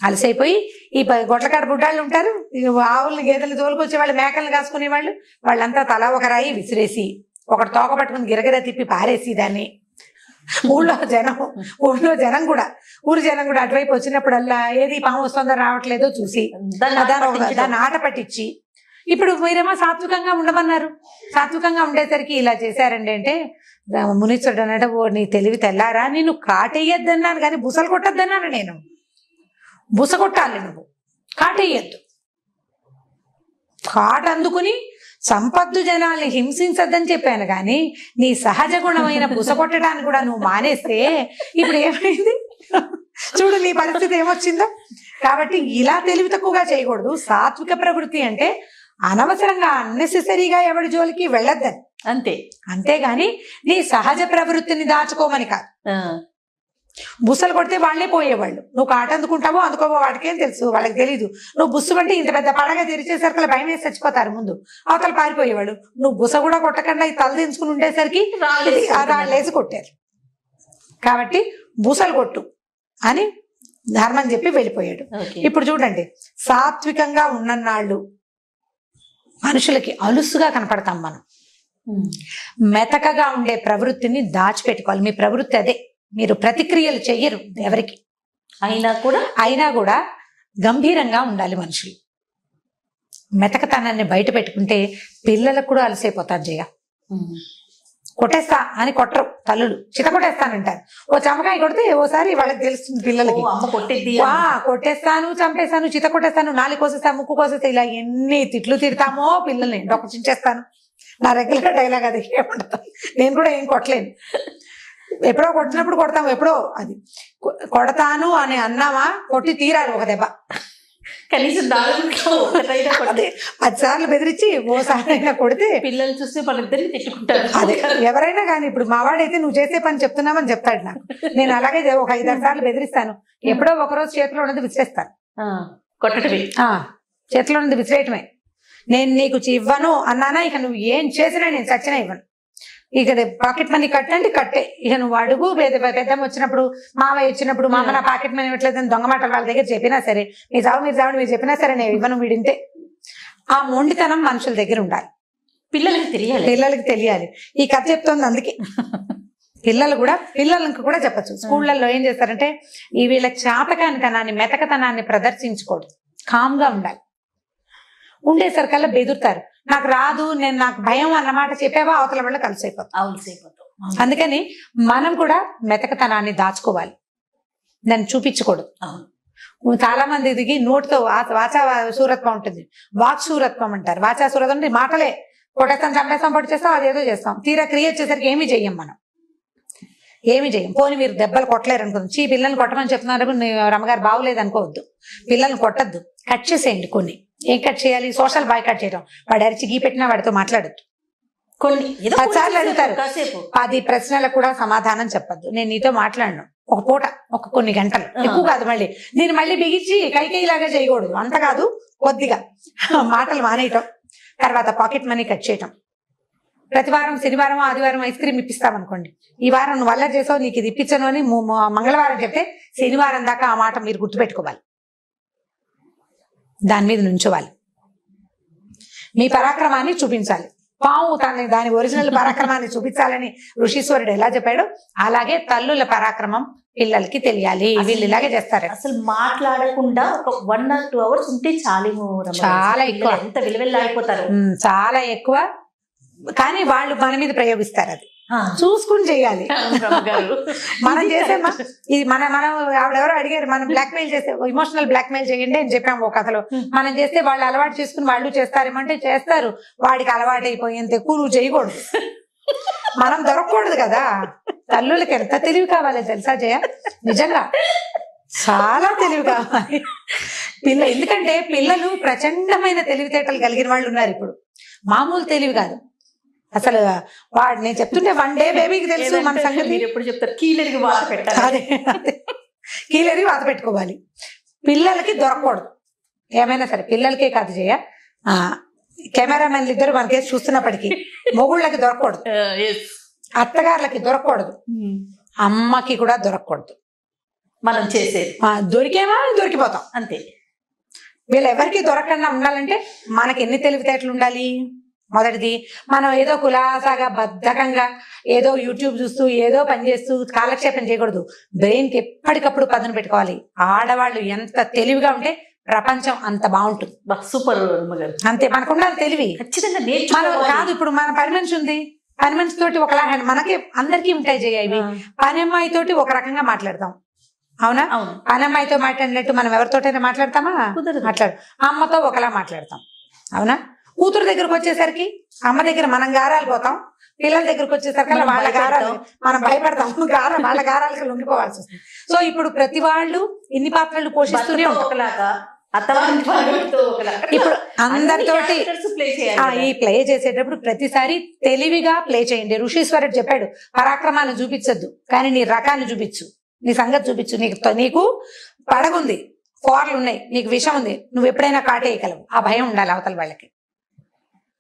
అలసైపోయి ఈ గొడ్లకాడ బుడ్డాళ్ళు ఉంటారు, ఆవుల్ని గేదెలు తోలుకొచ్చే వాళ్ళు, మేకలను కాసుకునే వాళ్ళు, వాళ్ళంతా తలా ఒక రాయి విసిరేసి ఒకటి తోక పట్టుకుని గిరగిర తిప్పి పారేసి దాన్ని ఊళ్ళో జనం కూడా ఊరి జనం కూడా అటువైపు వచ్చినప్పుడల్లా ఏది పాము వస్తుందో రావట్లేదో చూసి దాన్ని ఆట పట్టించి, ఇప్పుడు మీరేమో సాత్వికంగా ఉండమన్నారు, సాత్వికంగా ఉండేసరికి ఇలా చేశారండి అంటే మునీశ్వరుడు అన్నట్టు, ఓ నీ తెలివి తెల్లారా, నేను కాటేయద్దన్నాను కానీ బుసలు కొట్టద్దన్నాను, నేను బుస కొట్టాలి, నువ్వు కాటేయద్దు, కాట అందుకుని సంపద్దు జనాల్ని హింసించద్దని చెప్పాను కానీ నీ సహజ గుణమైన బుస కొట్టడానికి కూడా నువ్వు మానేస్తే ఇప్పుడు ఏమైంది చూడు నీ పరిస్థితి ఏమొచ్చిందో. కాబట్టి ఇలా తెలివి తక్కువగా చేయకూడదు. సాత్విక ప్రవృత్తి అంటే అనవసరంగా అన్నెసెసరీగా ఎవరి జోలికి వెళ్ళొద్దని, అంతేగాని నీ సహజ ప్రవృత్తిని దాచుకోమని కాదు. బుస్సలు కొడితే వాళ్ళే పోయేవాళ్ళు, నువ్వు కాట అందుకుంటావో అందుకోవో వాటికేం తెలుసు, వాళ్ళకి తెలీదు. నువ్వు బుస్సు అంటే ఇంత పెద్ద పడగా తెరిచేసరికి భయం వేసి చచ్చిపోతారు ముందు, అవతల పారిపోయేవాడు. నువ్వు బుస కూడా కొట్టకుండా ఈ తల దించుకుని ఉండేసరికి రాళ్ళేసి కొట్టారు. కాబట్టి బుసలు కొట్టు అని ధర్మం చెప్పి వెళ్ళిపోయాడు. ఇప్పుడు చూడండి, సాత్వికంగా ఉన్ననాళ్ళు మనుషులకి అలుసుగా కనపడతాం మనం. మెతకగా ఉండే ప్రవృత్తిని దాచిపెట్టుకోవాలి. మీ ప్రవృత్తి అదే, మీరు ప్రతిక్రియలు చెయ్యరు ఎవరికి అయినా కూడా గంభీరంగా ఉండాలి మనుషులు. మెతకతనాన్ని బయట పెట్టుకుంటే పిల్లలకు కూడా అలసైపోతారు. జయ కొట్టేస్తా అని కొట్టరు తల్లులు, చిత కొట్టేస్తానంటారు. ఓ చమకాయ కొడితే ఓసారి వాళ్ళకి తెలుస్తుంది పిల్లలకి, కొట్టేస్తాను, చంపేస్తాను, చిత కొట్టేస్తాను, నాలుగు కోసేస్తాను, ముక్కు కోసేస్తా, ఇలా ఎన్ని తిట్లు తిడతామో పిల్లల్ని. డొక్క చించేస్తాను, నా రెగ్యులర్ డైలాగ్ అది. ఏమంటాను, నేను కూడా ఏం కొట్టలేను. ఎప్పుడో కొట్టినప్పుడు కొడతాము, ఎప్పుడో అది కొడతాను అని అన్నామా కొట్టి తీరాలి ఒక దెబ్బ. కనీసం 10 సార్లు బెదిరించి ఓసారి అయినా కొడితే పిల్లలు చూస్తే వాళ్ళిద్దరిని తిట్టుకుంటారు. అదే ఎవరైనా కానీ, ఇప్పుడు మావాడైతే నువ్వు చేసే పని చెప్తున్నామని చెప్తాడు నాకు. నేను అలాగే ఒక 5-6 సార్లు బెదిరిస్తాను. ఎప్పుడో ఒకరోజు చేతిలో ఉన్నది విసిరేస్తాను. కొట్టడమే, చేతిలో ఉన్నది విసిరేయటమే. నేను నీకు ఇవ్వను అన్నానా, ఇక నువ్వు ఏం చేసినా నేను చచ్చినా ఇవ్వను. ఇక పాకెట్ మనీ కట్టండి కట్టే, ఇక నువ్వు అడుగు. పెద్దమ్మ వచ్చినప్పుడు, మామయ్య వచ్చినప్పుడు, మామ నా పాకెట్ మనీ ఇవ్వట్లేదని దొంగ మాటలు వాళ్ళ దగ్గర చెప్పినా సరే, మీరు చావండి మీరు చెప్పినా సరే నేను ఇవ్వను, వీడింతే. ఆ మొండితనం మనుషుల దగ్గర ఉండాలి, పిల్లలకి తెలియాలి. ఈ కథ చెప్తోంది అందుకే. పిల్లలకు కూడా చెప్పచ్చు. స్కూళ్ళల్లో ఏం చేస్తారంటే, ఈ వీళ్ళ చాతకానితనాన్ని, మెతకతనాన్ని ప్రదర్శించకూడదు, కామ్గా ఉండాలి. ఉండేసరికల్లా బెదురుతారు, నాకు రాదు, నాకు భయం అన్నమాట చెప్పావా అవతల వల్ల కలిసిపోతాం. అందుకని మనం కూడా మెతకతనాన్ని దాచుకోవాలి, దాన్ని చూపించకూడదు. చాలా మంది దిగి నోటితో వాచా సూరత్వం ఉంటుంది, వాక్ సూరత్వం అంటారు. వాచా సూరత్వం అంటే మాటలే, కొట్టేస్తాం, చంపేస్తాం, పొడి చేస్తాం, అదేదో చేస్తాం. తీరా క్రియ వచ్చేసరికి ఏమి చెయ్యం, మనం ఏమి చెయ్యం. పోనీ మీరు దెబ్బలు కొట్టలేరు అనుకోండి, పిల్లల్ని కొట్టమని చెప్తున్నారు, రమ్మగారు బాగోలేదు అనుకోవద్దు, పిల్లల్ని కొట్టద్దు, కట్ చేసేయండి. కొన్ని ఏం కట్ చేయాలి, సోషల్ బాయ్ కట్ చేయడం. వాడు అరిచి గీ పెట్టినా వాడితో మాట్లాడద్దు. కొన్ని 10 సార్లు అడుగుతారు, 10 ప్రశ్నలకు కూడా సమాధానం చెప్పద్దు. నేను నీతో మాట్లాడను ఒక పూట, కొన్ని గంటలు, ఎక్కువ కాదు. దీన్ని మళ్ళీ బిగించి కైకేయిలాగా చేయకూడదు, అంత కాదు, కొద్దిగా మాటలు మానేయటం. తర్వాత పాకెట్ మనీ కట్ చేయటం. ప్రతి వారం శనివారం ఆదివారం ఐస్ క్రీమ్ ఇప్పిస్తామనుకోండి, ఈ వారం నువ్వు వల్ల చేసావు, నీకు ఇది ఇప్పించను అని మంగళవారం చెప్తే శనివారం దాకా ఆ మాట మీరు గుర్తుపెట్టుకోవాలి, దాని మీద నుంచోవాలి, మీ పరాక్రమాన్ని చూపించాలి. పాము దాని ఒరిజినల్ పరాక్రమాన్ని చూపించాలని ఋషీశ్వరుడు ఎలా చెప్పాడో అలాగే తల్లుల పరాక్రమం పిల్లలకి తెలియాలి. వీళ్ళు ఇలాగే చేస్తారు. అసలు మాట్లాడకుండా ఒక 1 or 2 hours ఉంటే చాలేమో, చాలా ఎక్కువ, ఎంత విలువెళ్ళాయిపోతారు, చాలా ఎక్కువ. కానీ వాళ్ళు మన మీద ప్రయోగిస్తారు, అది చూసుకుని చేయాలి. మనం చేసేమా ఇది మనం ఆవిడెవరో అడిగారు, మనం బ్లాక్మెయిల్ చేస్తే, ఇమోషనల్ బ్లాక్మెయిల్ చేయండి అని చెప్పాము ఒక కథలో. మనం చేస్తే వాళ్ళు అలవాటు చేసుకుని వాళ్ళు చేస్తారేమంటే చేస్తారు. వాడికి అలవాటు అయిపోయేంత ఎక్కువ నువ్వు చేయకూడదు, మనం దొరకకూడదు కదా. తల్లులకి ఎంత తెలివి కావాలి తెలుసా జయ, నిజంగా చాలా తెలివి కావాలి ఎందుకంటే పిల్లలు ప్రచండమైన తెలివితేటలు కలిగిన వాళ్ళు ఉన్నారు ఇప్పుడు, మామూలు తెలివి కాదు అసలు. వాడు నేను చెప్తుంటే 1 day బేబీకి తెలుసు మన సంగతి. మీరు ఎప్పుడు చెప్తారు, కీలరికి వాత పెట్టాలి, కీలరికి వాత పెట్టుకోవాలి. పిల్లలకి దొరకకూడదు, ఏమైనా సరే పిల్లలకే కాదు చేయ, కెమెరామెన్లు ఇద్దరు మనకేసి చూస్తున్నప్పటికీ మొగుళ్ళకి దొరకకూడదు, అత్తగారులకి దొరకకూడదు, అమ్మకి కూడా దొరకకూడదు. మనం చేసేది దొరికేమా దొరికిపోతాం అంతే. వీళ్ళు ఎవరికి దొరకకుండా ఉండాలంటే మనకి ఎన్ని తెలివితేటలు ఉండాలి. మొదటిది, మనం ఏదో కులాసాగా బద్ధకంగా ఏదో యూట్యూబ్ చూస్తూ ఏదో పని చేస్తూ కాలక్షేపం చేయకూడదు. బ్రెయిన్కి ఎప్పటికప్పుడు పదును పెట్టుకోవాలి. ఆడవాళ్ళు ఎంత తెలివిగా ఉంటే ప్రపంచం అంత బాగుంటుంది. సూపర్ అంతే, మనకున్న తెలివి ఖచ్చితంగా మనం కాదు. ఇప్పుడు మన పని మనిషి ఉంది, పని మనిషి తోటి ఒకలా, మనకి అందరికీ ఉంటాయి చేయాలి. పని అమ్మాయి తోటి ఒక రకంగా మాట్లాడతాం, అవునా? పని అమ్మాయితో మాట్లాడినట్టు మనం ఎవరితోటైనా మాట్లాడతామా? మాట్లాడు. అమ్మతో ఒకలా మాట్లాడతాం, అవునా? కూతురు దగ్గరకు వచ్చేసరికి అమ్మ దగ్గర మనం గారాలు పోతాం, పిల్లల దగ్గరకు వచ్చేసరికి వాళ్ళ గారాలు మనం భయపడతాం, వాళ్ళ గారాలకి లొంగిపోవాల్సి వస్తుంది. సో ఇప్పుడు ప్రతి వాళ్ళు ఇన్ని పాత్రలు పోషిస్తూనే ఉంటారు. ఇప్పుడు అందరితోటి ఈ ప్లే చేసేటప్పుడు ప్రతిసారి తెలివిగా ప్లే చేయండి. ఋషీశ్వరుడు చెప్పాడు, పరాక్రమాన్ని చూపించద్దు కానీ నీ రకాన్ని చూపించు, నీ సంగతి చూపించు. నీకు పడగుంది, ఫోర్లు ఉన్నాయి, నీకు విషం ఉంది, నువ్వు ఎప్పుడైనా కాటేయగలవు. ఆ భయం ఉండాలి అవతల వాళ్ళకి.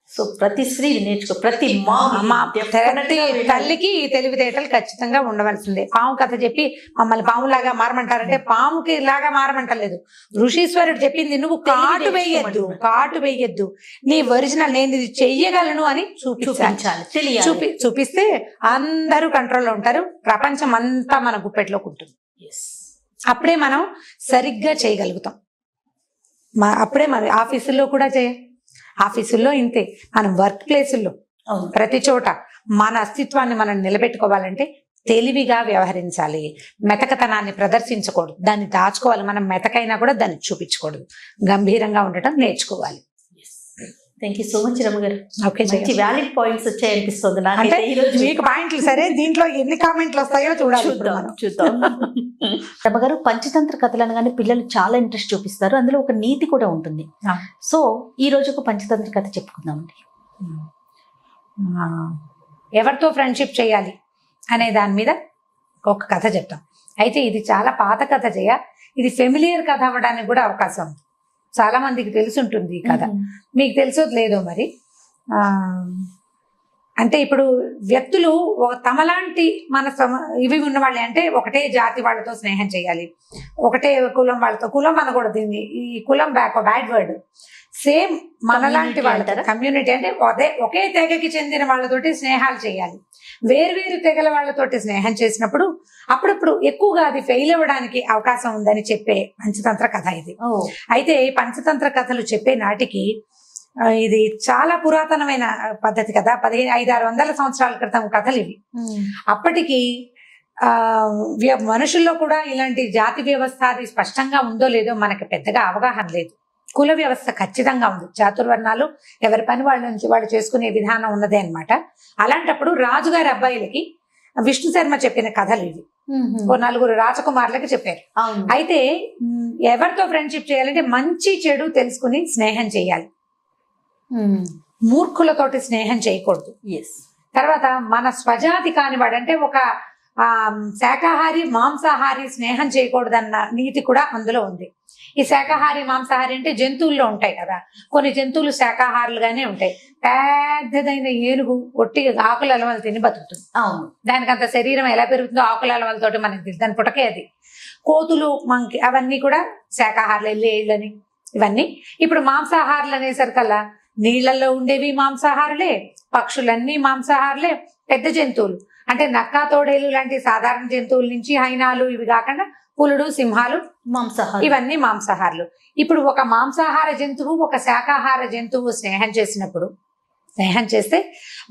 సో ప్రతి స్త్రీ నేర్చుకో, ప్రతి తల్లికి ఈ తెలివితేటలు ఖచ్చితంగా ఉండవలసిందే. పాము కథ చెప్పి మమ్మల్ని పాములాగా మారమంటారంటే పాముకి లాగా మారమంటలేదు. ఋషీశ్వరుడు చెప్పింది నువ్వు కాటు వేయద్దు, నీ ఒరిజినల్ నేను ఇది చెయ్యగలను అని చూపించాలి. చూపిస్తే అందరూ కంట్రోల్లో ఉంటారు, ప్రపంచం అంతా మన గుప్పెట్లోకి ఉంటుంది. అప్పుడే మనం సరిగ్గా చేయగలుగుతాం. అప్పుడే మన ఆఫీసుల్లో కూడా ఆఫీసుల్లో ఇంతే, మనం వర్క్ ప్లేసుల్లో ప్రతి చోట మన అస్తిత్వాన్ని మనం నిలబెట్టుకోవాలంటే తెలివిగా వ్యవహరించాలి. మెతకతనాన్ని ప్రదర్శించకూడదు, దాన్ని దాచుకోవాలి. మనం మెతకైనా కూడా దాన్ని చూపించకూడదు, గంభీరంగా ఉండటం నేర్చుకోవాలి. థ్యాంక్ యూ సో మచ్ రమ్మ గారు. ఓకే, వ్యాలిడ్ పాయింట్స్ వచ్చాయి అనిపిస్తుంది. అంటే మీకు పాయింట్లు సరే, దీంట్లో ఎన్ని కామెంట్లు వస్తాయో చూద్దాం. రమ్మ గారు, పంచతంత్ర కథలు అనగానే పిల్లలు చాలా ఇంట్రెస్ట్ చూపిస్తారు, అందులో ఒక నీతి కూడా ఉంటుంది. సో ఈ రోజు ఒక పంచతంత్ర కథ చెప్పుకుందామండి. ఎవరితో ఫ్రెండ్షిప్ చేయాలి అనే దాని మీద ఒక కథ చెప్తాం. అయితే ఇది చాలా పాత కథ ఇది ఫెమిలియర్ కథ అవ్వడానికి కూడా అవకాశం ఉంది. చాలా మందికి తెలుసుంటుంది ఈ కథ. మీకు తెలుసో లేదో మరి. అంటే ఇప్పుడు వ్యక్తులు తమలాంటి మన ఇవి ఉన్న వాళ్ళే, అంటే ఒకటే జాతి వాళ్ళతో స్నేహం చేయాలి, ఒకటే కులం వాళ్ళతో, కులం అనకూడదు దీన్ని, ఈ కులం బ్యాడ్ వర్డ్, సేమ్ మనలాంటి వాళ్ళతో, కమ్యూనిటీ అంటే ఒకే తెగకి చెందిన వాళ్ళతోటి స్నేహాలు చేయాలి. వేర్వేరు తెగల వాళ్ళతోటి స్నేహం చేసినప్పుడు అప్పుడప్పుడు ఎక్కువగా అది ఫెయిల్ అవ్వడానికి అవకాశం ఉందని చెప్పే పంచతంత్ర కథ ఇది. అయితే ఈ పంచతంత్ర కథలు చెప్పే నాటికి ఇది చాలా పురాతనమైన పద్ధతి కదా, 500-600 సంవత్సరాల క్రితం కథలు ఇవి. అప్పటికి మనుషుల్లో కూడా ఇలాంటి జాతి వ్యవస్థ అది స్పష్టంగా ఉందో లేదో మనకి పెద్దగా అవగాహన లేదు. కుల వ్యవస్థ ఖచ్చితంగా ఉంది, చాతుర్వర్ణాలు ఎవరి పని వాళ్ళ నుంచి వాళ్ళు చేసుకునే విధానం ఉన్నదే అన్నమాట. అలాంటప్పుడు రాజుగారి అబ్బాయిలకి విష్ణు శర్మ చెప్పిన కథలు ఇవి. 4 రాజకుమారులకి చెప్పారు. అయితే ఎవరితో ఫ్రెండ్షిప్ చేయాలంటే మంచి చెడు తెలుసుకుని స్నేహం చేయాలి, మూర్ఖులతోటి స్నేహం చేయకూడదు. తర్వాత మన స్వజాతి కానివాడు, అంటే ఒక శాకాహారి మాంసాహారి స్నేహం చేయకూడదన్న నీతి కూడా అందులో ఉంది. ఈ శాకాహారి మాంసాహారి అంటే జంతువుల్లో ఉంటాయి కదా, కొన్ని జంతువులు శాకాహారులుగానే ఉంటాయి. పెద్దదైన ఏనుగు ఒట్టి ఆకుల అలవలు తిని బతుకుతుంది. దానికి అంత శరీరం ఎలా పెరుగుతుందో ఆకుల అలవలతోటి మనకి తెలుసు, దాని పుటకే అది. కోతులు మంకి అవన్నీ కూడా శాకాహారులు, ఏళ్ళని ఇవన్నీ. ఇప్పుడు మాంసాహారులు అనేసరికల్లా నీళ్లలో ఉండేవి మాంసాహారులే, పక్షులన్నీ మాంసాహారులే, పెద్ద జంతువులు అంటే నక్క తోడేలు లాంటి సాధారణ జంతువుల నుంచి హైనాలు ఇవి కాకుండా పులుడు సింహాలు మాంసాహారు, ఇవన్నీ మాంసాహారులు. ఇప్పుడు ఒక మాంసాహార జంతువు ఒక శాకాహార జంతువు స్నేహం చేస్తే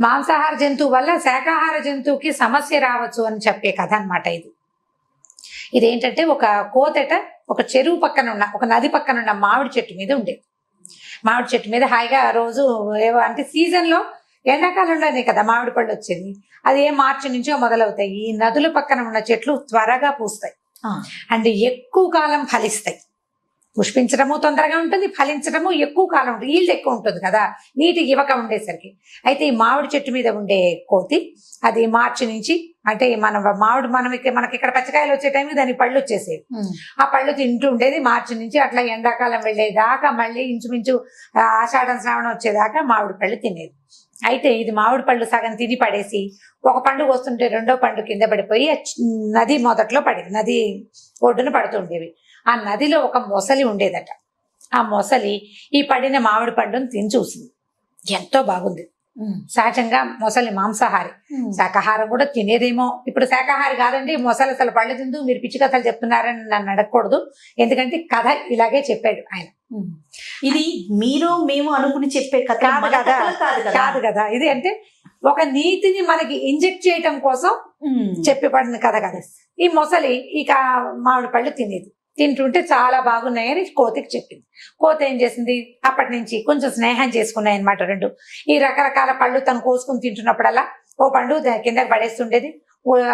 మాంసాహార జంతువు వల్ల శాకాహార జంతువుకి సమస్య రావచ్చు అని చెప్పే కథ అన్నమాట ఇది. ఇదేంటంటే ఒక కోతట ఒక చెరువు పక్కన ఉన్న, ఒక నది పక్కన ఉన్న మామిడి చెట్టు మీద ఉండేది. మామిడి చెట్టు మీద హాయిగా రోజు ఏవో, అంటే సీజన్లో ఎండాకాలంలోనే కదా మామిడి పళ్ళు వచ్చేది, అది మార్చి నుంచో మొదలవుతాయి. ఈ నదుల పక్కన ఉన్న చెట్లు త్వరగా పూస్తాయి అంటే ఎక్కువ కాలం ఫలిస్తాయి. పుష్పించడము తొందరగా ఉంటుంది, ఫలించడము ఎక్కువ కాలం ఉంటుంది, ఈల్డ్ ఎక్కువ ఉంటుంది కదా నీటి ఇవ్వక ఉండేసరికి. అయితే ఈ మామిడి చెట్టు మీద ఉండే కోతి అది మార్చి నుంచి, అంటే మనకి ఇక్కడ పచ్చకాయలు వచ్చే టైంకి దానికి పళ్ళు వచ్చేసేవి. ఆ పళ్ళు తింటూ ఉండేది మార్చి నుంచి. అట్లా ఎండాకాలం వెళ్ళేదాకా మళ్ళీ ఇంచుమించు ఆషాఢం శ్రావణం వచ్చేదాకా మామిడి పళ్ళు తినేది. అయితే ఇది మామిడి పళ్ళు సగం తిని పడేసి ఒక పండు వస్తుంటే రెండో పండు కింద పడిపోయి నది మొదట్లో పడేది, నది ఒడ్డున పడుతుండేవి. ఆ నదిలో ఒక మొసలి ఉండేదట. ఆ మొసలి ఈ పడిన మామిడి పండును తిని చూసింది, ఎంతో బాగుంది. సహజంగా మొసలి మాంసాహారి, శాకాహారం కూడా తినేదేమో. ఇప్పుడు శాకాహారి కాదండి మొసలి, అసలు పళ్ళు తిందు, మీరు పిచ్చి కథలు చెప్తున్నారని నన్ను అడగకూడదు, ఎందుకంటే కథ ఇలాగే చెప్పాడు ఆయన. ఇది మీరు మేము అనుకుని చెప్పే కథ కాదు కదా ఇది. అంటే ఒక నీతిని మనకి ఇంజెక్ట్ చేయటం కోసం చెప్పబడిన కథ కదా. ఈ మొసలి ఇక మామిడి పళ్ళు తినేది, తింటుంటే చాలా బాగున్నాయని కోతికి చెప్పింది. కోతి ఏం చేసింది, అప్పటి నుంచి కొంచెం స్నేహం చేసుకున్నాయి అనమాట రెండు. ఈ రకరకాల పళ్ళు తను కోసుకుని తింటున్నప్పుడల్లా ఓ పండు కిందకి పడేస్తుండేది,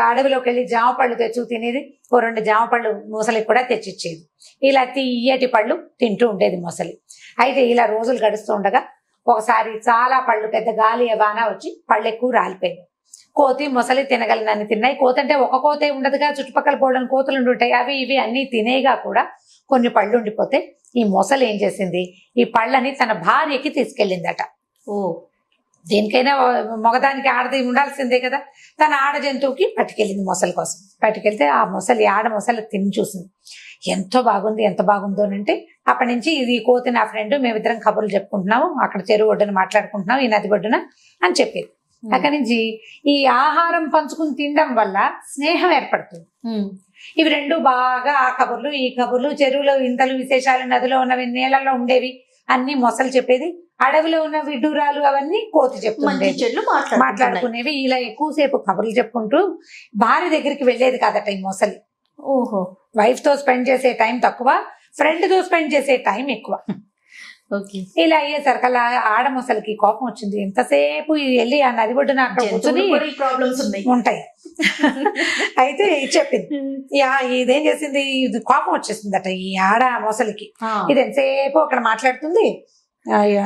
అడవిలోకి వెళ్ళి జామ పళ్ళు తెచ్చు తినేది, ఓ 2 జామ పళ్ళు మొసలికి కూడా తెచ్చిచ్చేది. ఇలా తీయటి పళ్ళు తింటూ ఉండేది మొసలి. అయితే ఇలా రోజులు గడుస్తూ ఉండగా ఒకసారి చాలా పళ్ళు, పెద్ద గాలి వాన వచ్చి పళ్ళు ఎక్కువ రాలిపోయింది. కోతి మొసలి తినగలనని తిన్నాయి. కోతి అంటే ఒక కోతే ఉండదుగా, చుట్టుపక్కల పోవడానికి కోతులు ఉండుంటాయి, అవి ఇవి అన్ని తినేగా కూడా కొన్ని పళ్ళు ఉండిపోతే ఈ మొసలి ఏం చేసింది, ఈ పళ్ళని తన భార్యకి తీసుకెళ్ళిందట. దేనికైనా మగదానికి ఆడది ఉండాల్సిందే కదా, తన ఆడ జంతువుకి పట్టుకెళ్ళింది మొసలి కోసం. పట్టుకెళ్తే ఆ మొసలి ఆడ మొసలి తిని చూసింది, ఎంతో బాగుంది, ఎంత బాగుందోనంటే అప్పటి నుంచి ఇది కోతి నా ఫ్రెండ్, మేమిద్దరం కబుర్లు చెప్పుకుంటున్నాము, అక్కడ చెరువు ఒడ్డున మాట్లాడుకుంటున్నాం, ఈ నది ఒడ్డున అని చెప్పేది. అక్కడి నుంచి ఈ ఆహారం పంచుకుని తినడం వల్ల స్నేహం ఏర్పడుతుంది. ఇవి రెండు బాగా ఆ కబుర్లు ఈ కబుర్లు, చెరువులో ఇంతలు విశేషాలు, నదిలో ఉన్నవి, నీళ్ళల్లో ఉండేవి అన్ని మొసలు చెప్పేది, అడవిలో ఉన్న విడ్డూరాలు అవన్నీ కోతి చెప్తుండేది, మాట్లాడుకునేవి. ఇలా ఎక్కువసేపు కబుర్లు చెప్పుకుంటూ భార్య దగ్గరికి వెళ్ళేది కాదట ఈ మొసలి. వైఫ్ తో స్పెండ్ చేసే టైం తక్కువ, ఫ్రెండ్ తో స్పెండ్ చేసే టైం ఎక్కువ. ఇలా అయ్యేసరికి అలా ఆడ మొసలికి కోపం వచ్చింది. ఎంతసేపు వెళ్ళి ఆ నది ఒడ్డున అక్కడ కూర్చొని ఉంటాయి. అయితే చెప్పింది, ఇదేం చేసింది, ఇది కోపం వచ్చేసిందట ఈ ఆడ మొసలికి. ఇది ఎంతసేపు అక్కడ మాట్లాడుతుంది,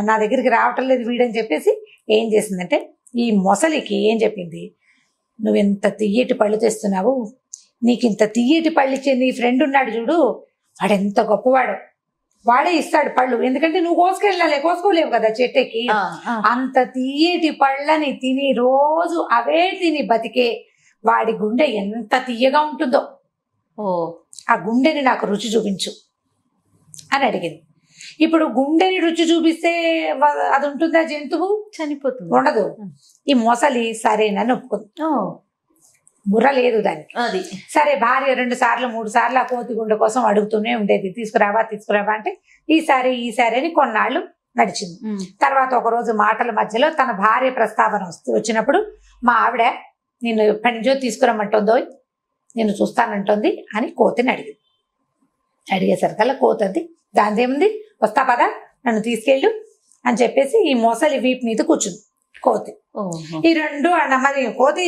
నా దగ్గరికి రావటం లేదు వీడని చెప్పేసి ఏం చేసిందంటే ఈ మొసలికి ఏం చెప్పింది, నువ్వు ఎంత తియ్యటి పళ్ళు తెస్తున్నావు, నీకు ఇంత తియ్యటి పళ్ళు ఇచ్చే నీ ఫ్రెండ్ ఉన్నాడు చూడు, వాడు ఎంత గొప్పవాడు, వాడే ఇస్తాడు పళ్ళు, ఎందుకంటే నువ్వు కోసుకోలేవు కదా చెట్టుకి. అంత తీయటి పళ్ళని తిని రోజు అవే తిని బతికే వాడి గుండె ఎంత తీయగా ఉంటుందో, ఆ గుండెని నాకు రుచి చూపించు అని అడిగింది. ఇప్పుడు గుండెని రుచి చూపిస్తే అది ఉంటుందా? జంతువు చనిపోతుంది, ఉండదు. ఈ మొసలి సరేనని ఒప్పుకుంది, బుర్ర లేదు దానికి. అది సరే, భార్య 2 సార్లు 3 సార్లు ఆ కోతి గుండె కోసం అడుగుతూనే ఉండేది, తీసుకురావా అంటే ఈసారి అని కొన్నాళ్ళు నడిచింది. తర్వాత ఒక రోజు మాటల మధ్యలో తన భార్య ప్రస్తావన వచ్చినప్పుడు మా ఆవిడ నిన్ను ఎప్పటి నుంచో తీసుకురమ్మంటుందో, నిన్ను చూస్తానంటుంది అని కోతిని అడిగేసరికల్లా కోతి దానిదేముంది, వస్తా పదా, నన్ను తీసుకెళ్ళు అని చెప్పేసి ఈ మొసలి వీపు మీద కూర్చుంది కోతి. ఈ 2 మరి కోతి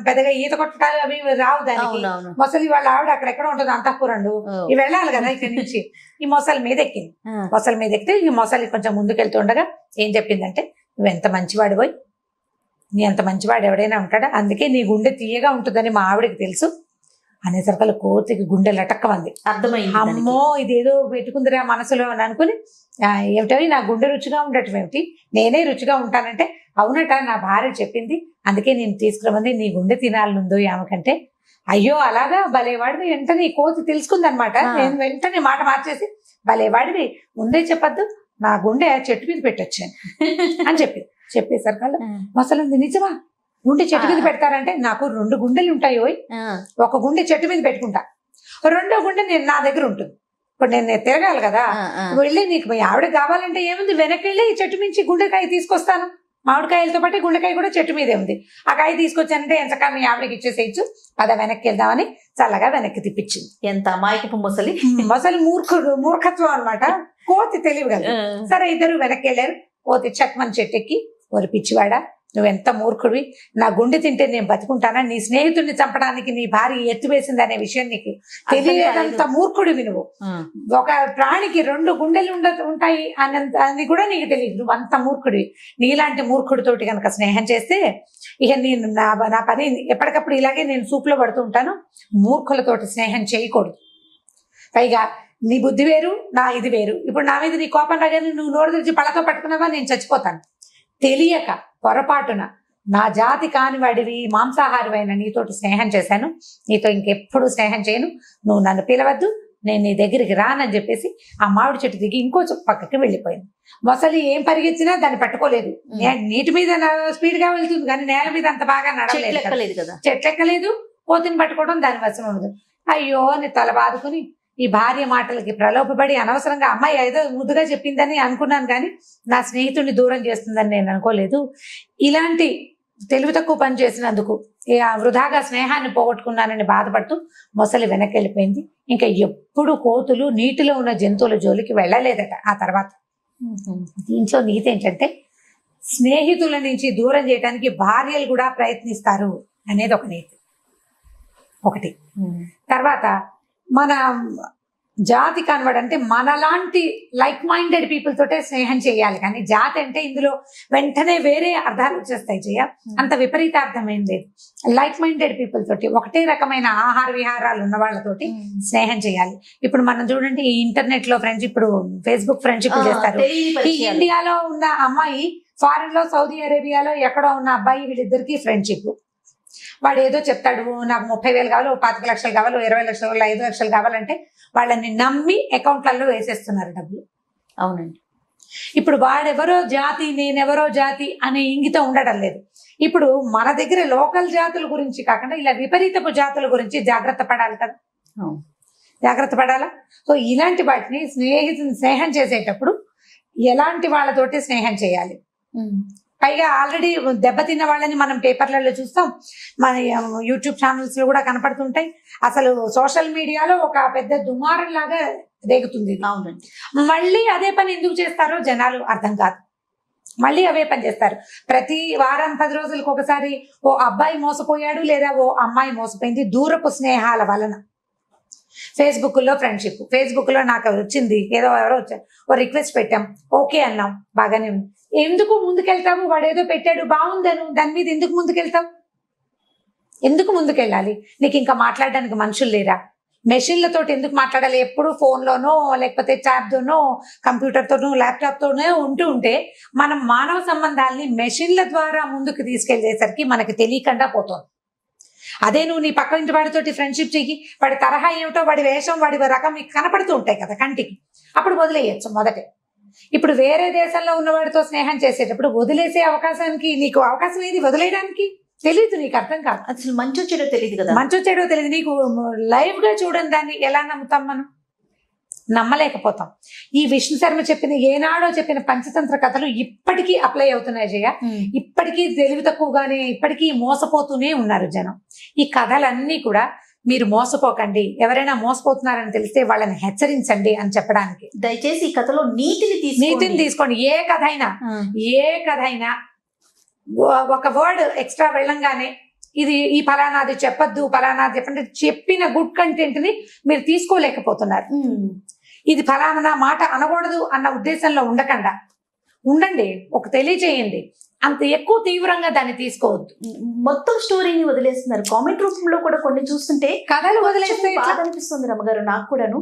పెద్దగా ఈత కొట్టడాలు అవి రావు దానికి. మొసలి వాళ్ళ ఆవిడ అక్కడెక్కడ ఉంటుంది అంతఃపురంలో, ఇవి వెళ్ళాలి కదా ఇక్కడి నుంచి. ఈ మొసలి మీద ఎక్కింది. మొసలి మీద ఎక్కితే ఈ మొసలి కొంచెం ముందుకెళ్తుండగా ఏం చెప్పిందంటే, నువ్వెంత మంచివాడు పోయి, నీ అంత మంచివాడు ఎవడైనా ఉంటాడా, అందుకే నీ గుండె తీయగా ఉంటుందని మా ఆవిడకి తెలుసు అనేసరికల్లా కోతికి గుండె లటక్కమంది. అర్థమైంది, అమ్మో ఇదేదో పెట్టుకుందిరా మనసులో అని అనుకుని, ఏమిటో నా గుండె రుచిగా ఉండటం ఏమిటి, నేనే రుచిగా ఉంటానంటే, అవునట నా భార్య చెప్పింది, అందుకే నేను తీసుకురమంది, నీ గుండె తినాలనుందో ఆమెకంటే. అయ్యో అలాగా, భలేవాడివి. వెంటనే కోతి తెలుసుకుందనమాట. నేను వెంటనే మాట మార్చేసి, భలేవాడివి, ముందే చెప్పద్దు, నా గుండె చెట్టు మీద పెట్టొచ్చాను అని చెప్పేసరికల్లా మొసలుంది, నిజమా గుండె చెట్టు మీద పెడతారంటే, నాకు 2 గుండెలు ఉంటాయి, ఒక గుండె చెట్టు మీద పెట్టుకుంటా, 2వ గుండె నా దగ్గర ఉంటుంది. ఇప్పుడు నేను తిరగాలి కదా, వెళ్ళి నీకు మీ ఆవిడ కావాలంటే ఏముంది, వెనక్కి వెళ్ళి చెట్టు మించి గుండెకాయ తీసుకొస్తాను, మామిడికాయలతో పాటు గుండెకాయ కూడా చెట్టు మీదే ఉంది, ఆ కాయ తీసుకొచ్చానంటే ఎంచక్క మీ ఆవిడకి ఇచ్చేసేయచ్చు, అదా వెనక్కి వెళ్దామని చల్లగా వెనక్కి తిప్పించింది. ఎంత అమాయకపు మొసలి మూర్ఖత్వం అనమాట, కోతి తెలివి కదా. సరే, ఇద్దరు వెనక్కి వెళ్ళారు. కోతి చక్మని చెట్టెక్కి, ఓరి పిచ్చివాడా, నువ్వెంత మూర్ఖుడివి, నా గుండె తింటే నేను బతుకుంటానా, నీ స్నేహితుడిని చంపడానికి నీ భార్య ఎత్తు వేసింది అనే విషయం నీకు తెలియదంత మూర్ఖుడివి నువ్వు. ఒక ప్రాణికి 2 గుండెలు ఉంటాయి అని కూడా నీకు తెలియదు, నువ్వు అంత మూర్ఖుడివి. నీలాంటి మూర్ఖుడితోటి కనుక స్నేహం చేస్తే ఇక నేను నా పని ఎప్పటికప్పుడు ఇలాగే నేను సూపులో పడుతూ ఉంటాను. మూర్ఖులతోటి స్నేహం చేయకూడదు. పైగా నీ బుద్ధి వేరు, నా ఇది వేరు. ఇప్పుడు నా మీద నీ కోపం రాగానే నువ్వు నోరు తెరిచి పళ్ళతో పట్టుకున్నావా, నేను చచ్చిపోతాను. తెలియక పొరపాటున నా జాతి కాని వాడివి, మాంసాహారివైన నీతోటి స్నేహం చేశాను, నీతో ఇంకెప్పుడు స్నేహం చేయను, నువ్వు నన్ను పిలవద్దు, నేను నీ దగ్గరికి రానని చెప్పేసి ఆ మామిడి చెట్టు దిగి ఇంకో పక్కకి వెళ్ళిపోయింది. మొసలి ఏం పరిగెత్తినా దాన్ని పట్టుకోలేదు. నీటి మీద స్పీడ్ గా వెళ్తుంది కానీ నేల మీద అంత బాగా నడవలేదు కదా, చెట్లెక్కలేదు. కోతిని పట్టుకోవడం దాని వశం ఉండదు. అయ్యో అని తల బాదుకుని ఈ భార్య మాటలకి ప్రలోభపడి అనవసరంగా అమ్మాయి ఏదో ముద్దుగా చెప్పిందని అనుకున్నాను, కానీ నా స్నేహితుడిని దూరం చేస్తుందని నేను అనుకోలేదు. ఇలాంటి తెలివి తక్కువ పని చేసినందుకు వృధాగా స్నేహాన్ని పోగొట్టుకున్నానని బాధపడుతూ మొసలి వెనక్కి వెళ్ళిపోయింది. ఇంకా ఎప్పుడు కోతులు నీటిలో ఉన్న జంతువుల జోలికి వెళ్ళలేదట ఆ తర్వాత. దీంట్లో నీతి ఏంటంటే, స్నేహితుల నుంచి దూరం చేయడానికి భార్యలు కూడా ప్రయత్నిస్తారు అనేది ఒక నీతి ఒకటి. తర్వాత మన జాతి కనబడంటే మనలాంటి లైక్ మైండెడ్ పీపుల్ తోటే స్నేహం చేయాలి, కానీ జాతి అంటే ఇందులో వెంటనే వేరే అర్థాలు వచ్చేస్తాయి. అంత విపరీత అర్థం ఏం లేదు. లైక్ మైండెడ్ పీపుల్ తోటి, ఒకటే రకమైన ఆహార విహారాలు ఉన్న వాళ్ళతోటి స్నేహం చేయాలి. ఇప్పుడు మనం చూడండి, ఈ ఇంటర్నెట్ లో ఫ్రెండ్షిప్, ఇప్పుడు ఫేస్బుక్ ఫ్రెండ్షిప్ చేస్తారు. ఈ ఇండియాలో ఉన్న అమ్మాయి ఫారెన్ లో, సౌదీ అరేబియాలో ఎక్కడో ఉన్న అబ్బాయి, వీళ్ళిద్దరికి ఫ్రెండ్షిప్. వాడు ఏదో చెప్తాడు, నాకు 30,000 కావాలి, 25 లక్షలు కావాలి, 20 లక్షలు, 5 లక్షలు కావాలంటే వాళ్ళని నమ్మి అకౌంట్లలో వేసేస్తున్నారు డబ్బులు. అవునండి. ఇప్పుడు వాడెవరో జాతి, నేనెవరో జాతి అనే ఇంగితం ఉండడం లేదు. ఇప్పుడు మన దగ్గర లోకల్ జాతుల గురించి కాకుండా ఇలా విపరీతపు జాతుల గురించి జాగ్రత్త పడాలి కదా, జాగ్రత్త పడాలా. సో ఇలాంటి వాటిని స్నేహం చేసేటప్పుడు ఎలాంటి వాళ్ళతోటి స్నేహం చేయాలి. పైగా ఆల్రెడీ దెబ్బతిన్న వాళ్ళని మనం పేపర్లలో చూస్తాం, మన యూట్యూబ్ ఛానల్స్ లో కూడా కనపడుతుంటాయి. అసలు సోషల్ మీడియాలో ఒక పెద్ద దుమారం లాగా రేగుతుంది. మళ్ళీ అదే పని ఎందుకు చేస్తారో జనాలు అర్థం కాదు. మళ్ళీ అవే పని చేస్తారు. ప్రతి వారం 10 రోజులకు ఒకసారి ఓ అబ్బాయి మోసపోయాడు లేదా ఓ అమ్మాయి మోసపోయింది దూరపు స్నేహాల వలన. ఫేస్బుక్ లో ఫ్రెండ్షిప్, ఫేస్బుక్ లో నాకు వచ్చింది, ఏదో ఎవరో వచ్చారు, ఓ రిక్వెస్ట్ పెట్టాం, ఓకే అన్నాం, బాగానే ఉంది. ఎందుకు ముందుకెళ్తావు? వాడు ఏదో పెట్టాడు బాగుందను, దాని మీద ఎందుకు ముందుకెళ్తావు? ఎందుకు ముందుకెళ్ళాలి? నీకు ఇంకా మాట్లాడడానికి మనుషులు లేరా? మెషిన్లతో ఎందుకు మాట్లాడాలి? ఎప్పుడు ఫోన్లోనో లేకపోతే ట్యాబ్తోనో కంప్యూటర్తోనో ల్యాప్టాప్తోనో ఉంటే మనం మానవ సంబంధాలని మెషిన్ల ద్వారా ముందుకు తీసుకెళ్లేసరికి మనకి తెలియకుండా పోతుంది. అదే నువ్వు నీ పక్క ఇంటి వాడితోటి ఫ్రెండ్షిప్ చెయ్యి, వాడి తరహా ఏమిటో, వాడి వేషం, వాడి రకం మీకు కనపడుతూ ఉంటాయి కదా కంటికి, అప్పుడు వదిలేయచ్చు మొదటే. ఇప్పుడు వేరే దేశంలో ఉన్నవాడితో స్నేహం చేసేటప్పుడు వదిలేసే అవకాశానికి నీకు అవకాశం ఏది వదిలేయడానికి? తెలియదు, నీకు అర్థం కాదు. అసలు మంచో చెడో తెలియదు కదా. మంచో చెడో తెలియదు. నీకు లైవ్ గా చూడని దాన్ని ఎలా నమ్ముతాం? మనం నమ్మలేకపోతాం. ఈ విష్ణు శర్మ చెప్పిన ఏనాడో చెప్పిన పంచతంత్ర కథలు ఇప్పటికీ అప్లై అవుతున్నాయి జయ. ఇప్పటికీ తెలివి తక్కువగానే ఇప్పటికీ మోసపోతూనే ఉన్నారు జనం. ఈ కథలన్నీ కూడా మీరు మోసపోకండి, ఎవరైనా మోసపోతున్నారని తెలిస్తే వాళ్ళని హెచ్చరించండి అని చెప్పడానికి. దయచేసి ఈ కథలో నీతిని తీసుకోండి. ఏ కథ అయినా ఒక వర్డ్ ఎక్స్ట్రా వెళ్ళంగానే ఇది ఈ ఫలానాది చెప్పద్దు, ఫలానాది చెప్పండి, చెప్పిన గుడ్ కంటెంట్ ని మీరు తీసుకోలేకపోతున్నారు. ఇది ఫలానా మాట అనకూడదు అన్న ఉద్దేశంలో ఉండకుండా ఉండండి, ఒక తెలియజేయండి. అంత ఎక్కువ తీవ్రంగా దాన్ని తీసుకోవద్దు. మొత్తం స్టోరీని వదిలేస్తున్నారు. కామెంట్ రూపంలో కూడా కొన్ని చూస్తుంటే కథలు వదిలేస్తే బాధ అనిపిస్తుంది రమ్మగారు, నాకు కూడాను.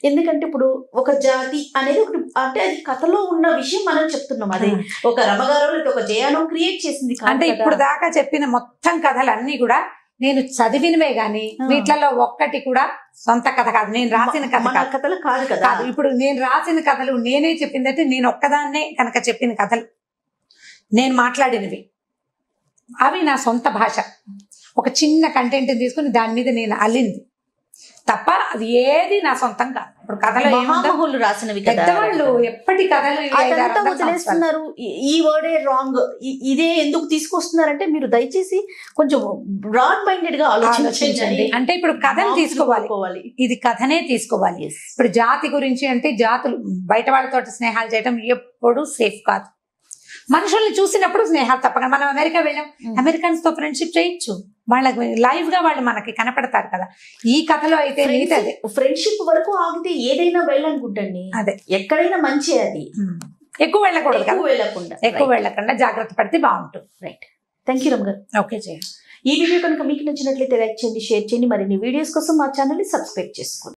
ఎందుకంటే ఇప్పుడు ఒక జాతి అనేది ఒకటి, అంటే అది కథలో ఉన్న విషయం మనం చెప్తున్నాం. అదే ఒక రమ్మగారు లేదా ఒక జయాను క్రియేట్ చేసింది. అంటే ఇప్పుడు దాకా చెప్పిన మొత్తం కథలన్నీ కూడా నేను చదివినవే గాని వీటిలలో ఒక్కటి కూడా సొంత కథ కాదు, నేను రాసిన కథలు కాదు కదా. ఇప్పుడు నేను రాసిన కథలు నేనే చెప్పిందంటే నేను ఒక్కదాన్నే కనుక చెప్పిన కథలు, నేను మాట్లాడినవి, అవి నా సొంత భాష. ఒక చిన్న కంటెంట్ తీసుకుని దాని మీద నేను అల్లింది తప్ప అది ఏది నా సొంతం కాదు. ఇప్పుడు కథలు మహామహులు రాసినవి, పెద్దవాళ్ళు ఎప్పటి కథలు వదిలేస్తున్నారు. ఈ వర్డే రాంగ్, ఇదే ఎందుకు తీసుకొస్తున్నారంటే మీరు దయచేసి కొంచెం బ్రాడ్ మైండెడ్ గా ఆలోచించండి. అంటే ఇప్పుడు కథను తీసుకోవాలి, ఇది కథనే తీసుకోవాలి. ఇప్పుడు జాతి గురించి అంటే జాతులు బయట వాళ్ళతో స్నేహాలు చేయడం ఎప్పుడు సేఫ్ కాదు. మనుషుల్ని చూసినప్పుడు స్నేహాలు తప్పకుండా. మనం అమెరికా వెళ్ళాం, అమెరికన్స్ తో ఫ్రెండ్షిప్ చేయొచ్చు, వాళ్ళకి లైవ్ గా వాళ్ళు మనకి కనపడతారు కదా. ఈ కథలో అయితే ఫ్రెండ్షిప్ వరకు ఆగితే ఏదైనా వెళ్ళనుకుంటండి, అదే ఎక్కడైనా మంచి. అది ఎక్కువ వెళ్ళకూడదు, ఎక్కువ వెళ్ళకుండా జాగ్రత్త పడితే బాగుంటుంది. రైట్, థ్యాంక్ యూ రమ్ గారు. ఓకే జయ. ఈ వీడియో కనుక మీకు నచ్చినట్లయితే లైక్ చేయండి, షేర్ చేయండి. మరిన్ని వీడియోస్ కోసం మా ఛానల్ ని సబ్స్క్రైబ్ చేసుకోండి.